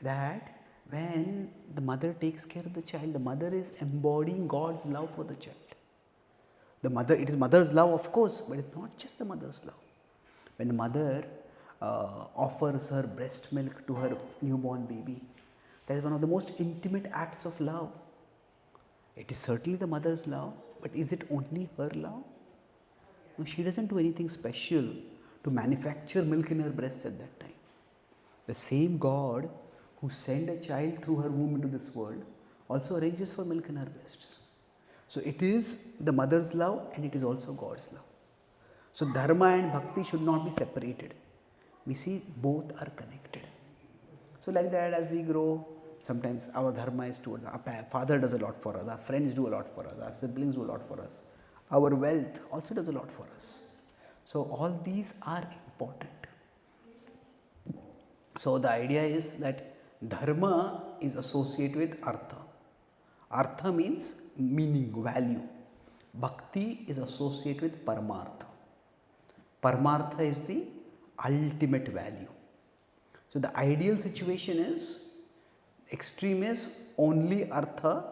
that when the mother takes care of the child, the mother is embodying God's love for the child. The mother, it is mother's love, of course, but it's not just the mother's love. When the mother offers her breast milk to her newborn baby, that is one of the most intimate acts of love. It is certainly the mother's love, but is it only her love? No, she doesn't do anything special to manufacture milk in her breasts at that time. The same God who sent a child through her womb into this world also arranges for milk in her breasts. So it is the mother's love and it is also God's love. So dharma and bhakti should not be separated. We see both are connected. So like that, as we grow, sometimes our dharma is towards our father does a lot for us, our friends do a lot for us, our siblings do a lot for us, our wealth also does a lot for us. So all these are important. So the idea is that dharma is associated with artha. Artha means meaning, value. Bhakti is associated with paramartha. Paramartha is the ultimate value. So the ideal situation is, extreme is only artha.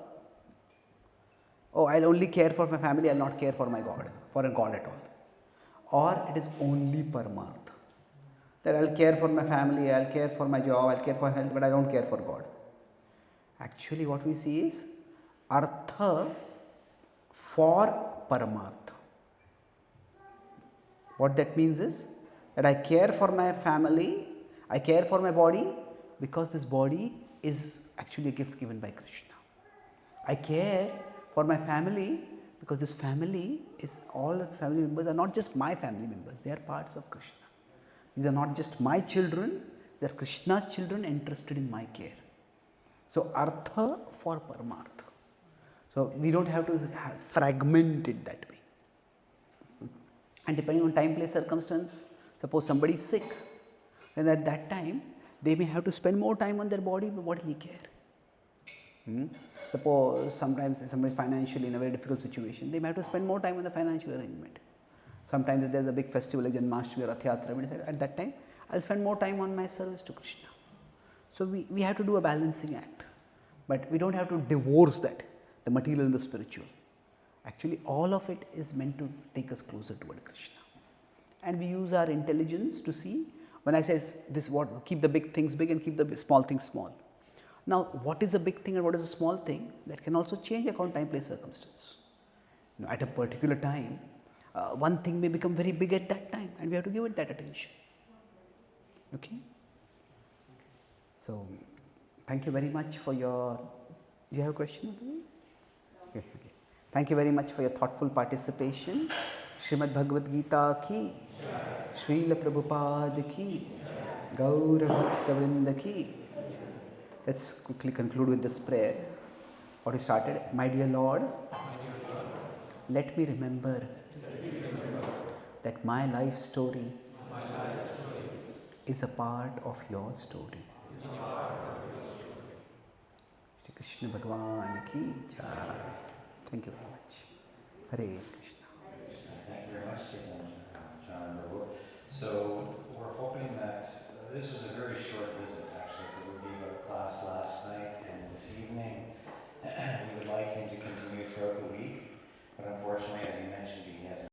Oh, I'll only care for my family, I'll not care for my God, for a God at all. Or it is only paramartha, that I'll care for my family, I'll care for my job, I'll care for health, but I don't care for God. Actually what we see is artha for paramartha. What that means is that I care for my family, I care for my body, because this body is actually a gift given by Krishna. I care for my family because this family is, all the family members are not just my family members, they are parts of Krishna. These are not just my children, they are Krishna's children entrusted in my care. So artha for paramartha. So we don't have to fragment it that way. And depending on time, place, circumstance, suppose somebody is sick, then at that time they may have to spend more time on their body, but bodily care. Suppose sometimes somebody is financially in a very difficult situation, they may have to spend more time on the financial arrangement. Sometimes if there is a big festival like Janmashtami or Rath Yatra, we decide at that time I will spend more time on my service to Krishna. So we have to do a balancing act, but we don't have to divorce that, the material and the spiritual. Actually all of it is meant to take us closer toward Krishna. And we use our intelligence to see, when I say this, what, keep the big things big and keep the small things small. Now what is a big thing and what is a small thing, that can also change according to time, place, circumstance. At a particular time, one thing may become very big at that time, and we have to give it that attention. Okay? So, thank you very much for your. You have a question? Okay, okay. Thank you very much for your thoughtful participation. Srimad Bhagavad-gita ki, Srila Prabhupada ki, Gaura Bhakta Vrinda ki. Let's quickly conclude with this prayer. What we started. My dear Lord, let me remember that my life story is a part of your story. Shri Krishna Bhagwan ki jai. Thank you very much. Hare Krishna. Thank you very much, Chaitanya Charan Prabhu. So we're hoping that this was a very short visit, actually. Prabhu gave a class last night and this evening. We would like him to continue throughout the week, but unfortunately, as you mentioned, he has